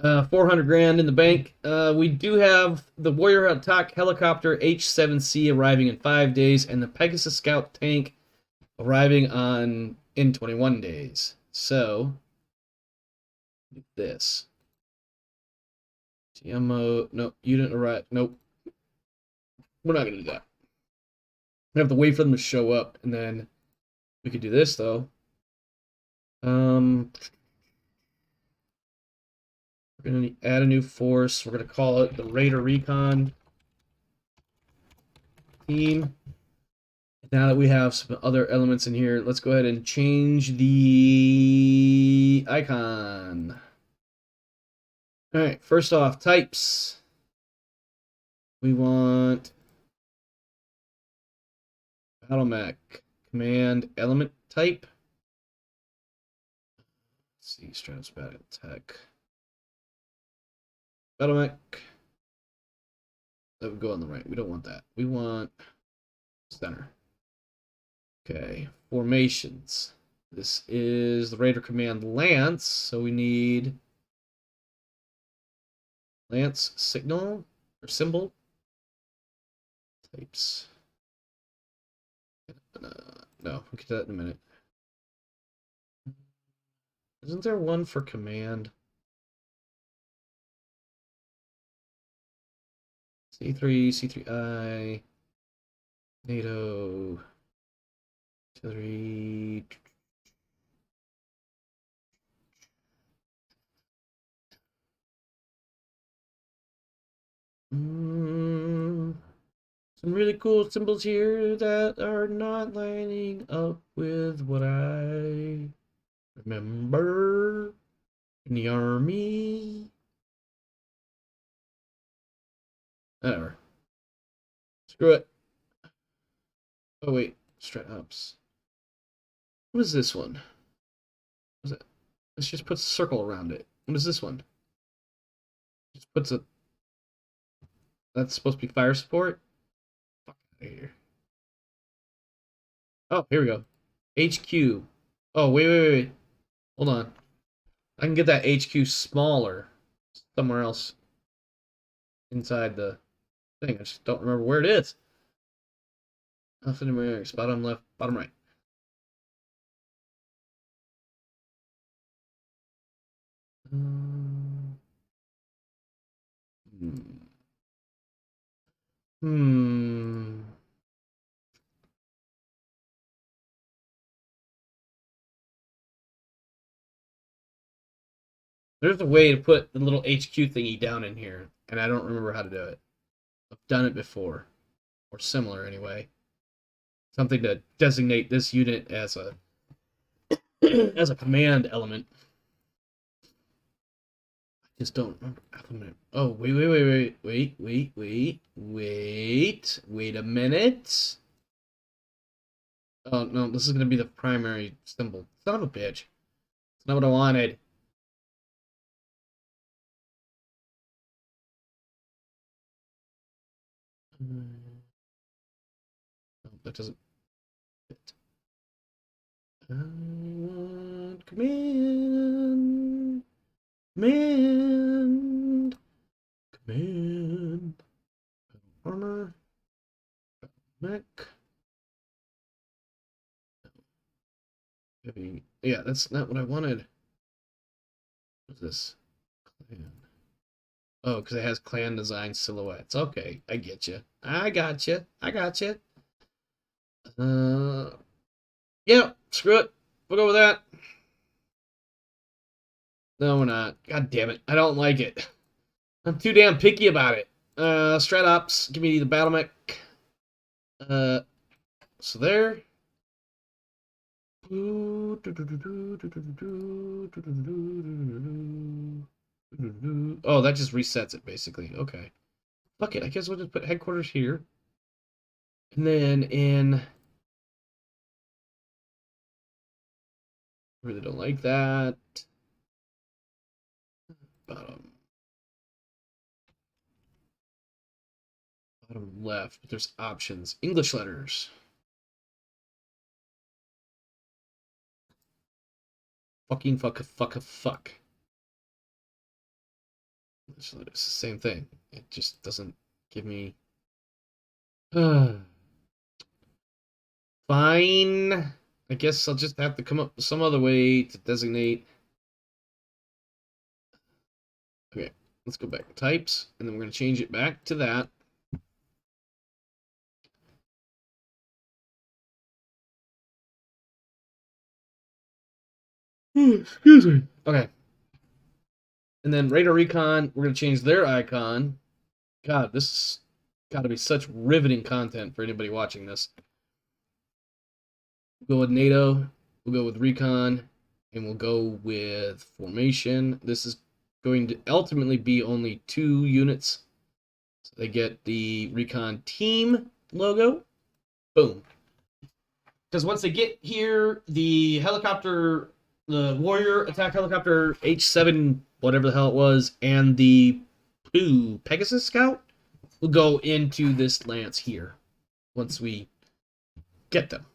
400 grand in the bank. We do have the Warrior Attack Helicopter H-7C arriving in 5 days, and the Pegasus Scout tank arriving in 21 days. So, this. GMO, no, you didn't arrive. Nope. We're not gonna do that. We have to wait for them to show up, and then we could do this though. We're gonna add a new force. We're gonna call it the Raider Recon team. Now that we have some other elements in here, let's go ahead and change the icon. All right, first off, types. We want battle mech command element type. Let's see, Stratos battle tech. Battle mech. That would go on the right. We don't want that. We want center. Okay, formations. This is the Raider Command Lance, so we need Lance signal or symbol types. No, we'll get to that in a minute. Isn't there one for command? C3, C3I, NATO, artillery. Some really cool symbols here that are not lining up with what I remember in the army. Whatever. Screw it. Oh wait, straps. What is this one? What is it? This just puts a circle around it. What is this one? Just puts a. That's supposed to be fire support. Fuck out of here. Oh, here we go. HQ. Oh wait. Hold on. I can get that HQ smaller somewhere else inside the thing. I just don't remember where it is. Alphanumerics, bottom left, bottom right. Hmm. Hmm. There's a way to put the little HQ thingy down in here, and I don't remember how to do it. I've done it before, or similar anyway. Something to designate this unit as a as a command element. I just don't remember. Oh, wait a minute. Oh no, this is gonna be the primary symbol. Son of a bitch. It's not what I wanted. Oh, that doesn't fit. I want command. Command. Command. Armor. Mech. Heavy. Yeah, that's not what I wanted. What's this? Clan. Oh, because it has clan design silhouettes. Okay, I get you. I got you. I got you. Yeah, screw it. We'll go with that. No, we're not. God damn it. I don't like it. I'm too damn picky about it. Stratops, give me the battle mech. Uh, so there. Oh, that just resets it, basically. Okay. Fuck it. I guess we'll just put headquarters here. And then in... Really don't like that. Bottom. Bottom left, but there's options. English letters. Fucking fuck. It's the same thing. It just doesn't give me. Fine. I guess I'll just have to come up with some other way to designate. Okay, let's go back to types, and then we're going to change it back to that. Excuse me. Okay. And then Radar Recon, we're going to change their icon. God, this got to be such riveting content for anybody watching this. We'll go with NATO, we'll go with Recon, and we'll go with Formation. This is going to ultimately be only 2 units. So they get the Recon team logo. Boom. Because once they get here, the helicopter, the Warrior attack helicopter H7, whatever the hell it was, and the Pegasus Scout will go into this Lance here once we get them.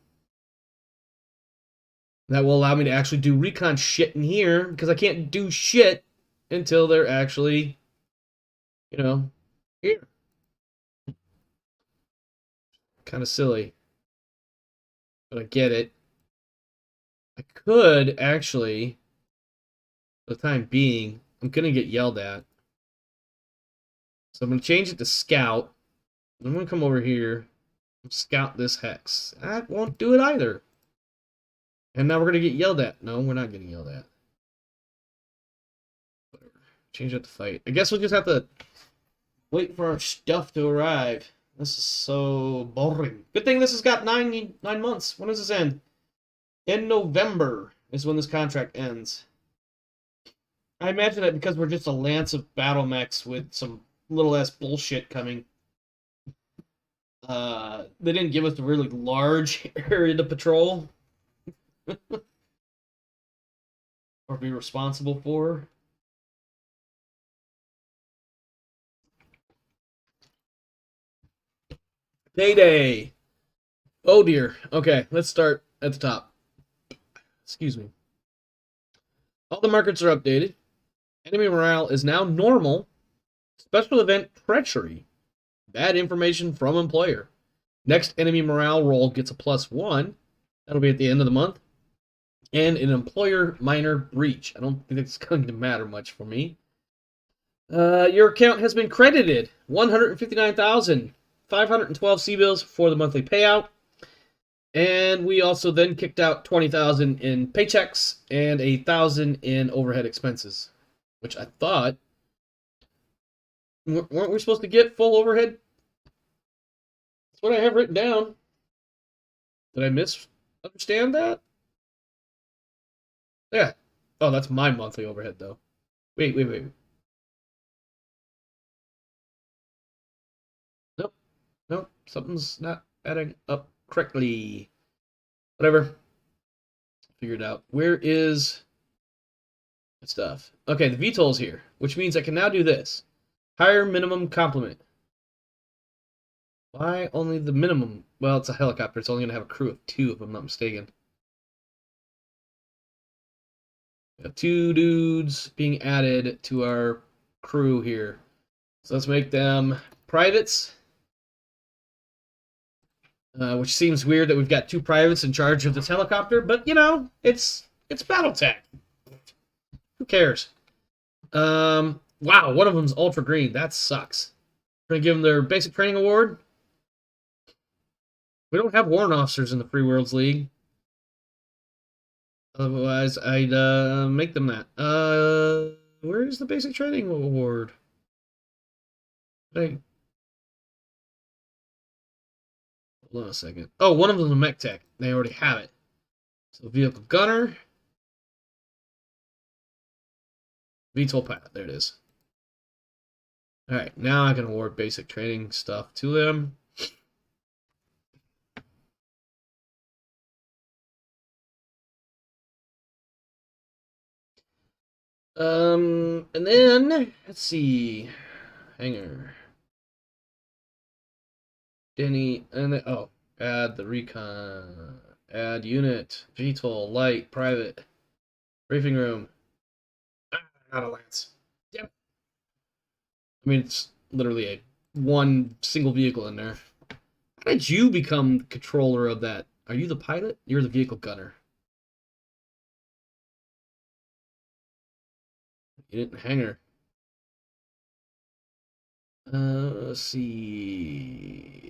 That will allow me to actually do recon shit in here, because I can't do shit until they're actually, here. Kind of silly. But I get it. I could actually, for the time being, I'm going to get yelled at. So I'm going to change it to Scout. I'm going to come over here and Scout this hex. That won't do it either. And now we're going to get yelled at. No, we're not getting yelled at. Whatever. Change it to fight. I guess we'll just have to wait for our stuff to arrive. This is so boring. Good thing this has got 9 months. When does this end? In November is when this contract ends. I imagine that because we're just a lance of battle mechs with some little ass bullshit coming. They didn't give us a really large area to patrol or be responsible for. Payday. Oh dear. Okay, let's start at the top. Excuse me. All the markets are updated. Enemy morale is now normal. Special event treachery. Bad information from employer. Next enemy morale roll gets a +1. That'll be at the end of the month. And an employer minor breach. I don't think it's going to matter much for me. Your account has been credited 159,512 C-bills for the monthly payout. And we also then kicked out 20,000 in paychecks and 1,000 in overhead expenses, which I thought, weren't we supposed to get full overhead? That's what I have written down. Did I misunderstand that? Yeah. Oh, that's my monthly overhead though. Wait. Nope. Something's not adding up correctly. Whatever. Figured out. Where is stuff? Okay, the VTOL's here, which means I can now do this. Higher minimum complement. Why only the minimum? Well, it's a helicopter. It's only going to have a crew of 2, if I'm not mistaken. We have 2 dudes being added to our crew here. So let's make them privates. Which seems weird that we've got 2 privates in charge of this helicopter, but it's BattleTech. Who cares? Wow, one of them's ultra green. That sucks. We're gonna give them their basic training award. We don't have warrant officers in the Free Worlds League. Otherwise, I'd make them that. Where's the basic training award? Hold on a second. Oh, one of them's a mech tech. They already have it. So vehicle gunner. VTOL pilot. There it is. Alright, now I can award basic training stuff to them. And then, let's see. Hangar. Denny, and then, oh, add the recon. Add unit. VTOL, light, private. Briefing room. Ah, not a lance. Damn it. I mean, it's literally a one single vehicle in there. How did you become controller of that? Are you the pilot? You're the vehicle gunner. You didn't hangar. Let's see.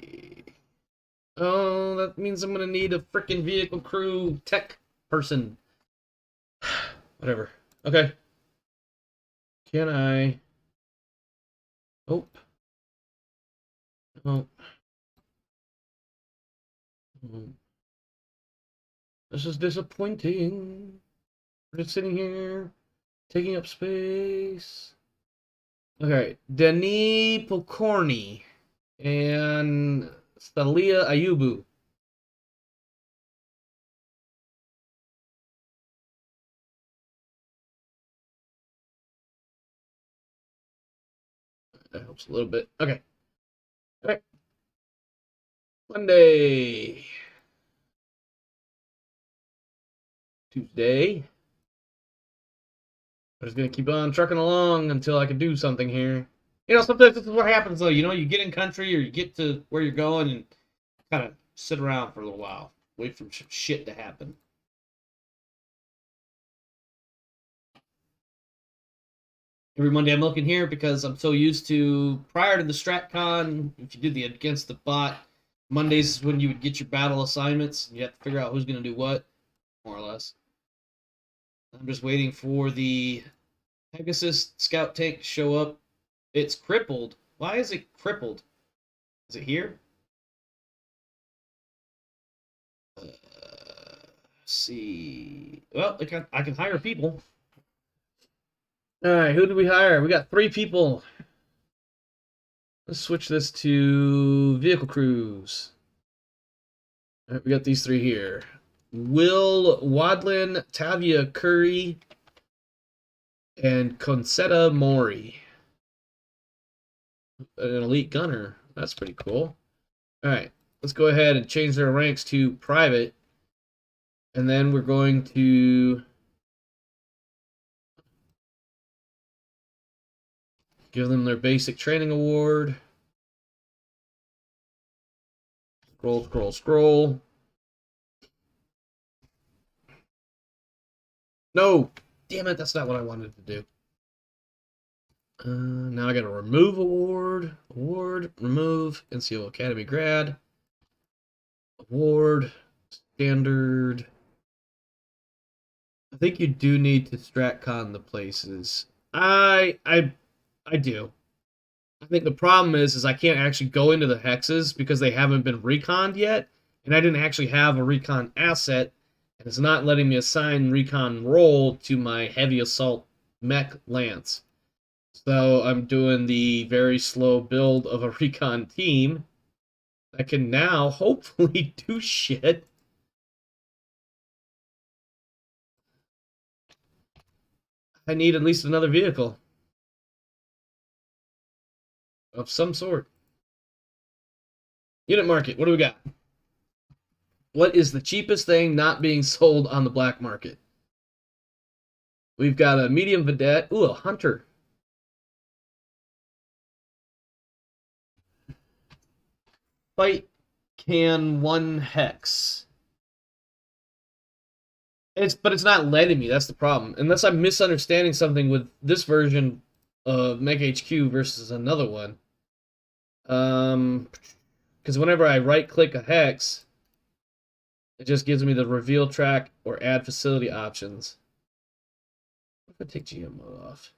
Oh, that means I'm gonna need a freaking vehicle crew tech person. Whatever. Okay. Can I? Oh. Oh. Oh. This is disappointing. We're just sitting here, taking up space. Okay. Denis Pokorny and Stalia Ayubu. That helps a little bit. Okay. All right. Monday. Tuesday. I'm just gonna keep on trucking along until I can do something here. You know, sometimes this is what happens though. You know, you get in country or you get to where you're going and kind of sit around for a little while, wait for shit to happen. Every Monday I'm looking here because I'm so used to prior to the StratCon, if you did the against the bot, Mondays is when you would get your battle assignments and you have to figure out who's gonna do what, more or less. I'm just waiting for the Pegasus scout tank to show up. It's crippled. Why is it crippled? Is it here? See. Well, I can hire people. All right, who do we hire? We got 3 people. Let's switch this to vehicle crews. All right, we got these 3 here. Will Wadlin, Tavia Curry, and Concetta Mori. An elite gunner. That's pretty cool. All right, let's go ahead and change their ranks to private. And then we're going to give them their basic training award. Scroll, scroll, scroll. No! Damn it, that's not what I wanted to do. Now I got a remove award. Award, remove, NCO Academy grad. Award, standard. I think you do need to StratCon the places. I do. I think the problem is I can't actually go into the hexes because they haven't been reconned yet, and I didn't actually have a recon asset, and it's not letting me assign recon role to my heavy assault mech lance. So I'm doing the very slow build of a recon team that can now hopefully do shit. I need at least another vehicle of some sort. Unit market, what do we got? What is the cheapest thing not being sold on the black market? We've got a medium vedette. Ooh, a hunter. Fight can 1 hex. But it's not letting me. That's the problem. Unless I'm misunderstanding something with this version of Mech HQ versus another one. Because whenever I right click a hex, it just gives me the reveal track or add facility options. What if I take GMO off?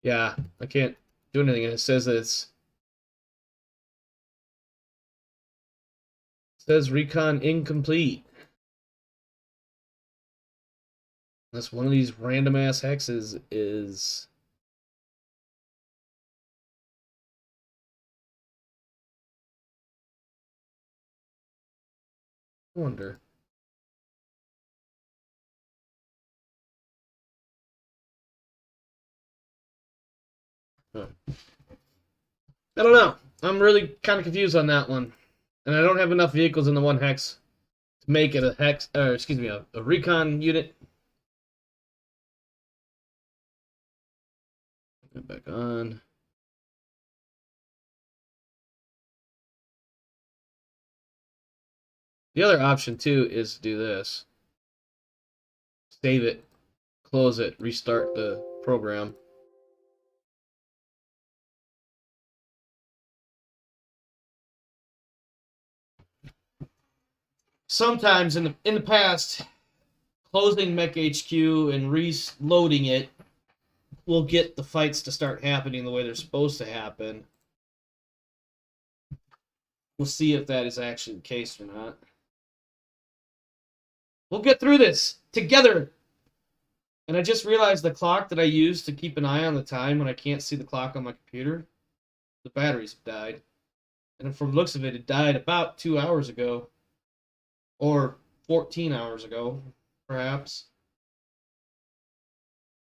Yeah, I can't do anything, and it says that it says recon incomplete. Unless one of these random ass hexes is. I wonder. Huh. I don't know. I'm really kind of confused on that one. And I don't have enough vehicles in the one hex to make it a hex, excuse me, a recon unit. Get back on. The other option, too, is to do this. Save it, close it, restart the program. Sometimes in the past, closing Mech HQ and reloading it will get the fights to start happening the way they're supposed to happen. We'll see if that is actually the case or not. We'll get through this together. And I just realized the clock that I use to keep an eye on the time when I can't see the clock on my computer, the batteries have died. And from the looks of it, it died about 2 hours ago. Or 14 hours ago, perhaps.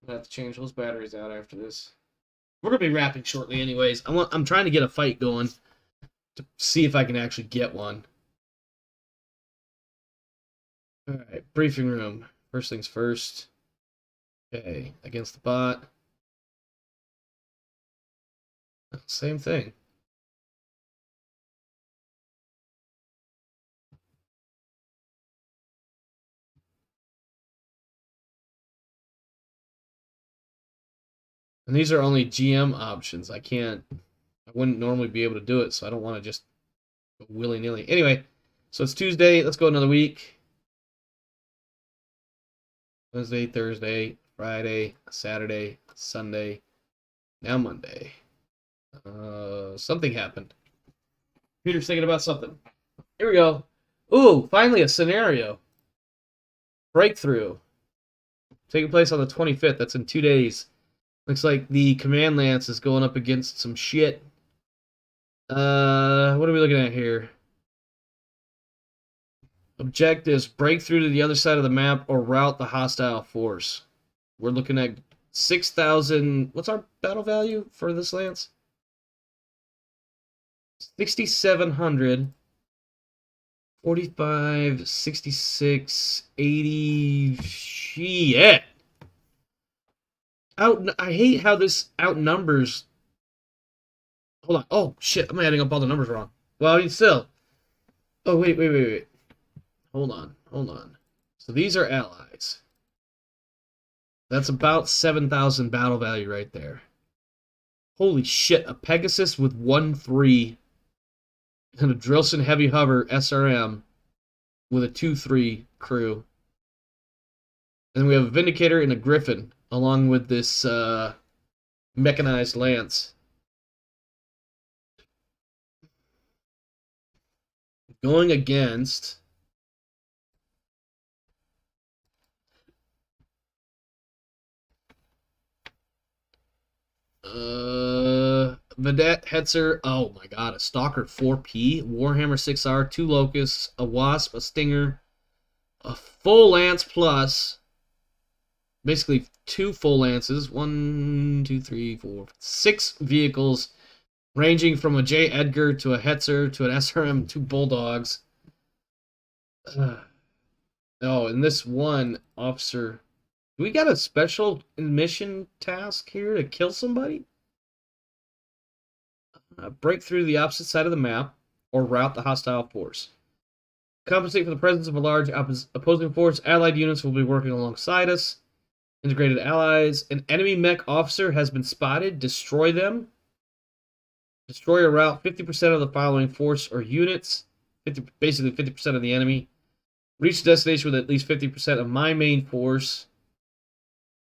I'm going to have to change those batteries out after this. We're going to be wrapping shortly anyways. I'm trying to get a fight going to see if I can actually get one. Alright, briefing room. First things first. Okay, against the bot. Same thing. And these are only GM options. I wouldn't normally be able to do it, so I don't want to just go willy-nilly. Anyway, so it's Tuesday. Let's go another week. Wednesday, Thursday, Friday, Saturday, Sunday, now Monday. Something happened. Peter's thinking about something. Here we go. Ooh, finally a scenario. Breakthrough. Taking place on the 25th. That's in 2 days. Looks like the Command Lance is going up against some shit. What are we looking at here? Objectives: break through to the other side of the map or rout the hostile force. We're looking at 6,000. What's our battle value for this lance? 6,700. 45, 66, 80. Shit. I hate how this outnumbers. Hold on. Oh, shit. I'm adding up all the numbers wrong. Well, I mean, still. Oh, wait. Hold on. So these are allies. That's about 7,000 battle value right there. Holy shit. A Pegasus with 1-3 and a Drillson Heavy Hover SRM with a 2-3 crew. And then we have a Vindicator and a Griffin along with this mechanized lance. Going against Vedette Hetzer. Oh my god, a Stalker 4P, Warhammer 6R, 2 Locusts, a Wasp, a Stinger, a full Lance plus. Basically 2 full lances. 1, 2, 3, 4, 6 vehicles ranging from a J. Edgar to a Hetzer to an SRM, 2 Bulldogs. Oh, and this one officer. Do we got a special mission task here to kill somebody? Break through the opposite side of the map or rout the hostile force. Compensate for the presence of a large opposing force. Allied units will be working alongside us. Integrated allies. An enemy mech officer has been spotted. Destroy them. Destroy or rout 50% of the following force or units. Basically 50% of the enemy. Reach the destination with at least 50% of my main force.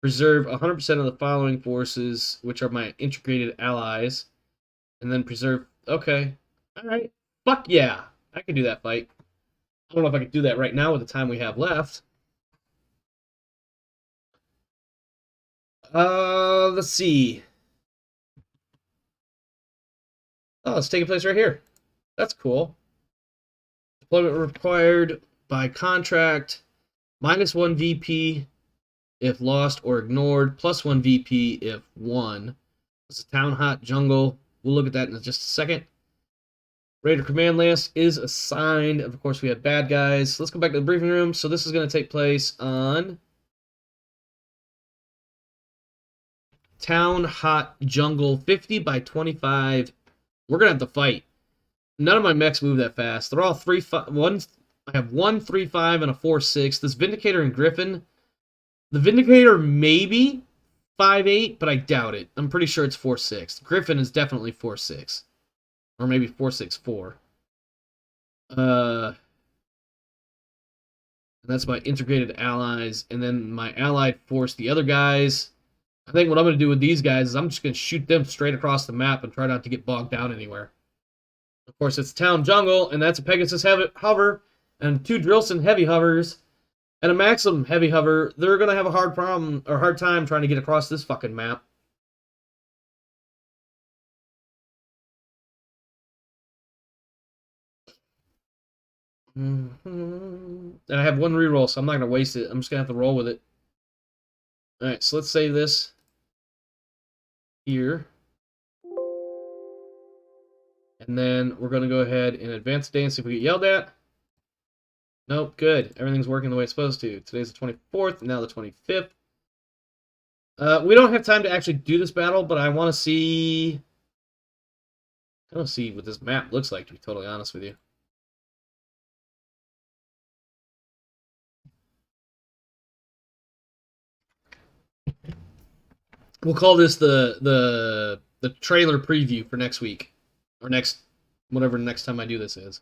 Preserve 100% of the following forces, which are my integrated allies. And then preserve... Okay. Alright. Fuck yeah. I can do that fight. I don't know if I can do that right now with the time we have left. Let's see. Oh, it's taking place right here. That's cool. Deployment required by contract. -1 VP if lost or ignored. +1 VP if won. It's a town hot jungle. We'll look at that in just a second. Raider command list is assigned. Of course, we had bad guys. Let's go back to the briefing room. So this is going to take place on Town Hot Jungle 50 by 25. We're going to have to fight. None of my mechs move that fast. They're all 3-5. I have 1 3-5 and a 4-6. This Vindicator and Griffin. The Vindicator maybe 5-8, but I doubt it. I'm pretty sure it's 4-6. Griffin is definitely 4-6. Or maybe 4-6-4. And that's my integrated allies. And then my allied force, the other guys. I think what I'm going to do with these guys is I'm just going to shoot them straight across the map and try not to get bogged down anywhere. Of course, it's Town Jungle, and that's a Pegasus hover, and 2 Drillson heavy hovers, and a Maxim heavy hover. They're going to have a hard time trying to get across this fucking map. And I have 1 reroll, so I'm not going to waste it. I'm just going to have to roll with it. Alright, so let's save this here. And then we're going to go ahead and advance the day and see if we get yelled at. Nope, good. Everything's working the way it's supposed to. Today's the 24th, now the 25th. We don't have time to actually do this battle, but I want to see... I want to see what this map looks like, to be totally honest with you. We'll call this the trailer preview for next week. Or whatever next time I do this is.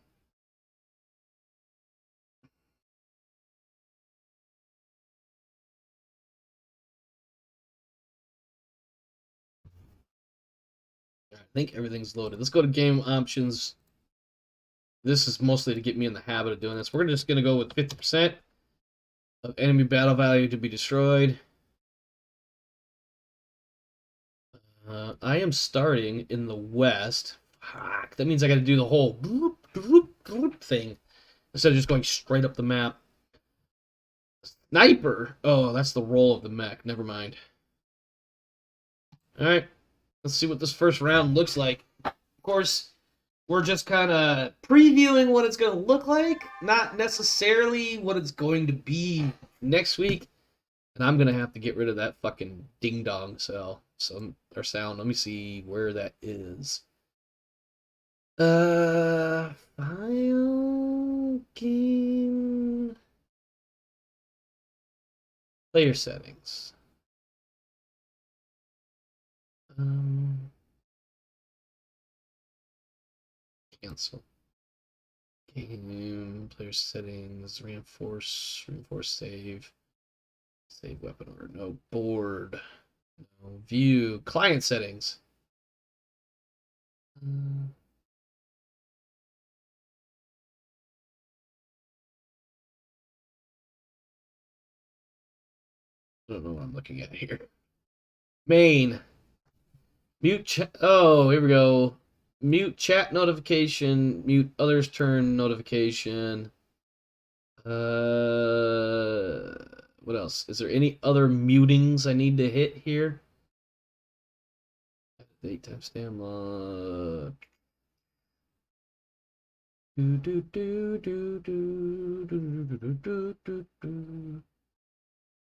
I think everything's loaded. Let's go to game options. This is mostly to get me in the habit of doing this. We're just going to go with 50% of enemy battle value to be destroyed. I am starting in the west. Fuck, that means I got to do the whole thing instead of just going straight up the map. Sniper! Oh, that's the role of the mech. Never mind. Alright, let's see what this first round looks like. Of course, we're just kind of previewing what it's going to look like, not necessarily what it's going to be next week. And I'm going to have to get rid of that fucking ding-dong sound. Let me see where that is. File, game, player settings. Cancel. Game, player settings, reinforce save. Save weapon order, no board. No view, client settings. I don't know what I'm looking at here. Main. Mute chat. Oh, here we go. Mute chat notification. Mute others turn notification. What else? Is there any other mutings I need to hit here? Date timestamp log.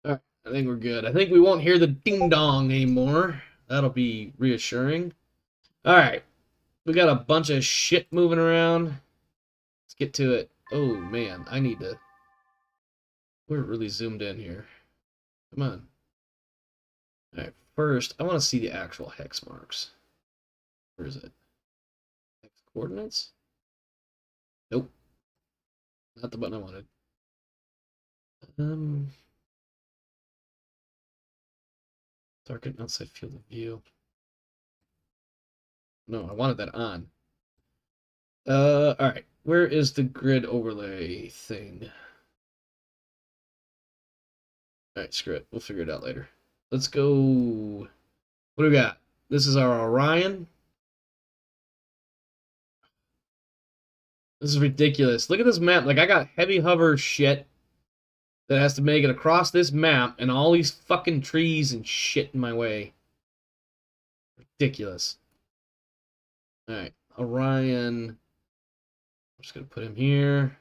Alright, I think we're good. I think we won't hear the ding dong anymore. That'll be reassuring. Alright. We got a bunch of shit moving around. Let's get to it. Oh man, I need to... We're really zoomed in here. Come on. Alright, first, I want to see the actual hex marks. Where is it? Hex coordinates? Nope. Not the button I wanted. Darken outside field of view. No, I wanted that on. Alright. Where is the grid overlay thing? Alright, screw it. We'll figure it out later. Let's go... What do we got? This is our Orion. This is ridiculous. Look at this map. Like, I got heavy hover shit that has to make it across this map, and all these fucking trees and shit in my way. Ridiculous. Alright, Orion. I'm just gonna put him here.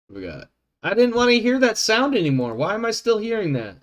What we got? I didn't want to hear that sound anymore. Why am I still hearing that?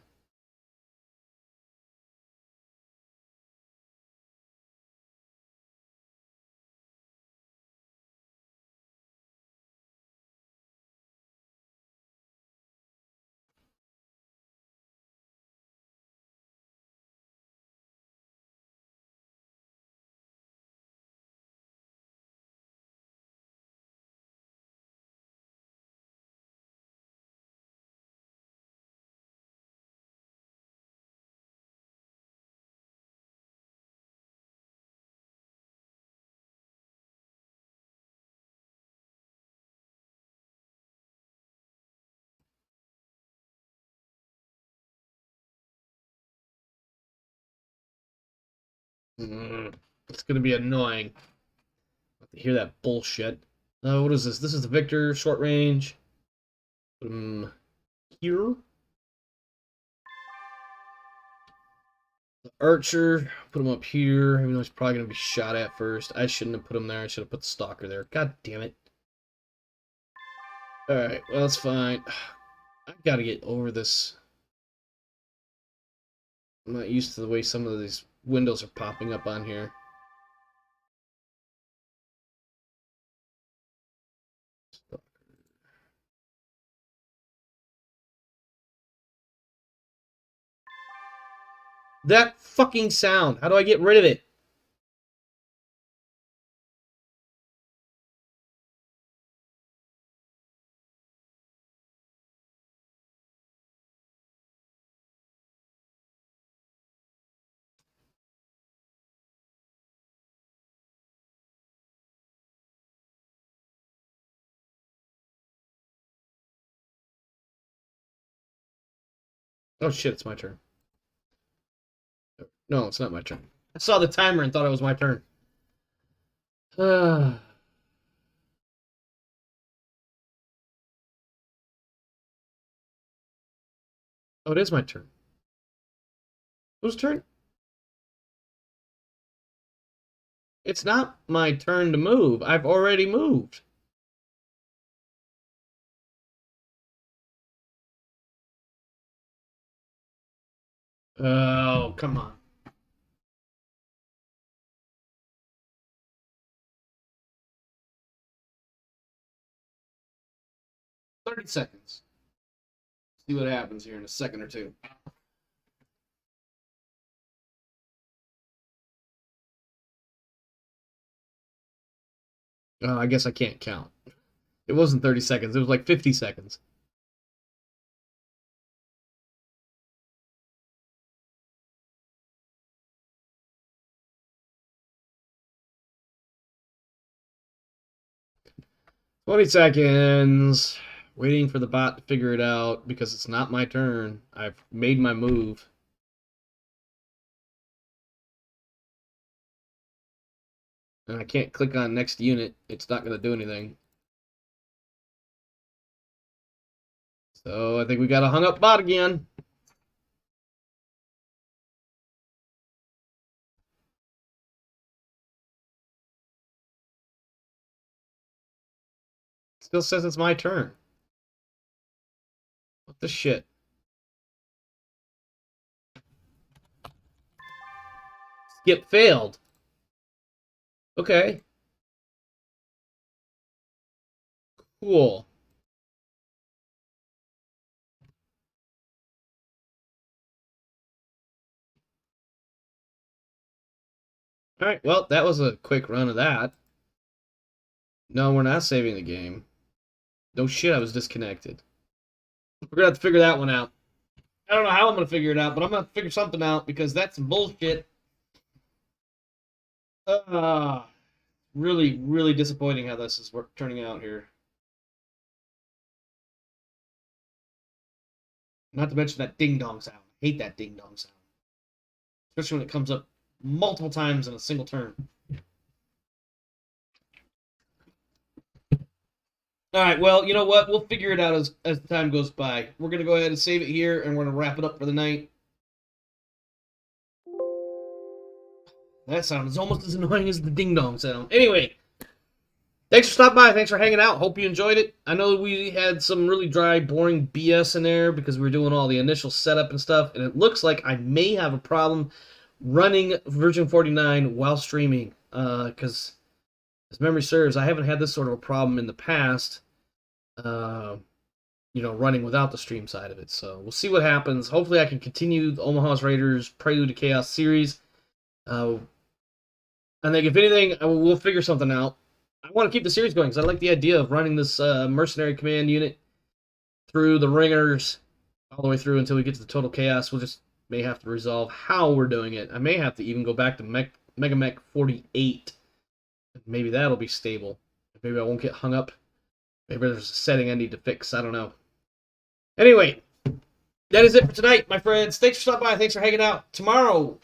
It's gonna be annoying. To hear that bullshit. What is this? This is the Victor short range. Put him here. The Archer, put him up here, even though he's probably gonna be shot at first. I shouldn't have put him there. I should have put the Stalker there. God damn it. Alright, well, that's fine. I've got to get over this. I'm not used to the way some of these windows are popping up on here. That fucking sound. How do I get rid of it? Oh shit, it's my turn. No, it's not my turn. I saw the timer and thought it was my turn. Oh, it is my turn. Whose turn? It's not my turn to move. I've already moved. Oh, come on. 30 seconds. See what happens here in a second or two. I guess I can't count. It wasn't 30 seconds. It was like 50 seconds. Twenty seconds. Waiting for the bot to figure it out because it's not my turn. I've made my move. And I can't click on next unit. It's not going to do anything. So I think we got a hung up bot again. Still says it's my turn. What the shit? Skip failed. Okay. Cool. Alright, well, that was a quick run of that. No, we're not saving the game. No shit, I was disconnected. We're gonna have to figure that one out. I don't know how I'm gonna figure it out, but I'm gonna figure something out because that's some bullshit. Really, really disappointing how this is turning out here. Not to mention that ding dong sound. I hate that ding dong sound, especially when it comes up multiple times in a single turn. All right, well, you know what? We'll figure it out as the time goes by. We're going to go ahead and save it here, and we're going to wrap it up for the night. That sound is almost as annoying as the ding-dong sound. Anyway, thanks for stopping by. Thanks for hanging out. Hope you enjoyed it. I know we had some really dry, boring BS in there because we were doing all the initial setup and stuff, and it looks like I may have a problem running version 49 while streaming, because as memory serves, I haven't had this sort of a problem in the past, running without the stream side of it. So we'll see what happens. Hopefully I can continue the Omaha's Raiders Prelude to Chaos series. I think if anything, we'll figure something out. I want to keep the series going because I like the idea of running this mercenary command unit through the ringers all the way through until we get to the total chaos. We'll just may have to resolve how we're doing it. I may have to even go back to Mega Mech 48. Maybe that'll be stable. Maybe I won't get hung up. Maybe there's a setting I need to fix. I don't know. Anyway, that is it for tonight, my friends. Thanks for stopping by. Thanks for hanging out. Tomorrow,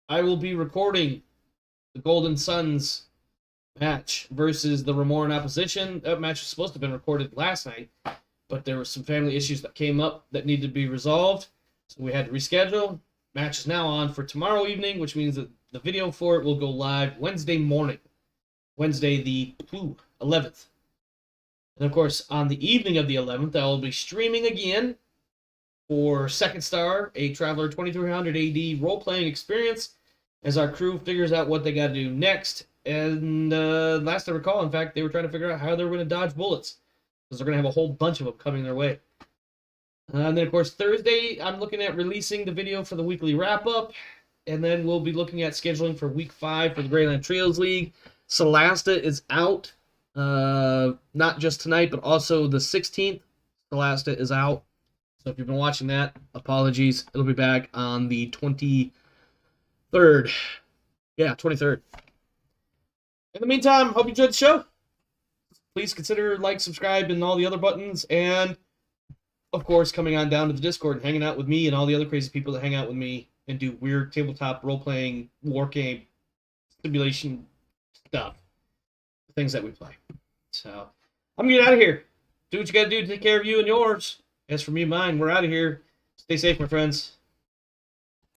I will be recording the Golden Suns match versus the Remoran opposition. That match was supposed to have been recorded last night, but there were some family issues that came up that needed to be resolved, so we had to reschedule. Match is now on for tomorrow evening, which means that the video for it will go live Wednesday morning, Wednesday the 11th. And of course, on the evening of the 11th, I will be streaming again for Second Star, a Traveler 2300 AD role-playing experience, as our crew figures out what they got to do next. And last I recall, in fact, they were trying to figure out how they were going to dodge bullets, because they're going to have a whole bunch of them coming their way. And then, of course, Thursday, I'm looking at releasing the video for the weekly wrap-up, and then we'll be looking at scheduling for Week 5 for the Greyland Trios League. Solasta is out, not just tonight, but also the 16th. Solasta is out. So if you've been watching that, apologies. It'll be back on the 23rd. Yeah, 23rd. In the meantime, hope you enjoyed the show. Please consider like, subscribe, and all the other buttons. And, of course, coming on down to the Discord and hanging out with me and all the other crazy people that hang out with me and do weird tabletop role-playing, war game, simulation stuff. The things that we play. So, I'm going to get out of here. Do what you got to do to take care of you and yours. As for me and mine, we're out of here. Stay safe, my friends.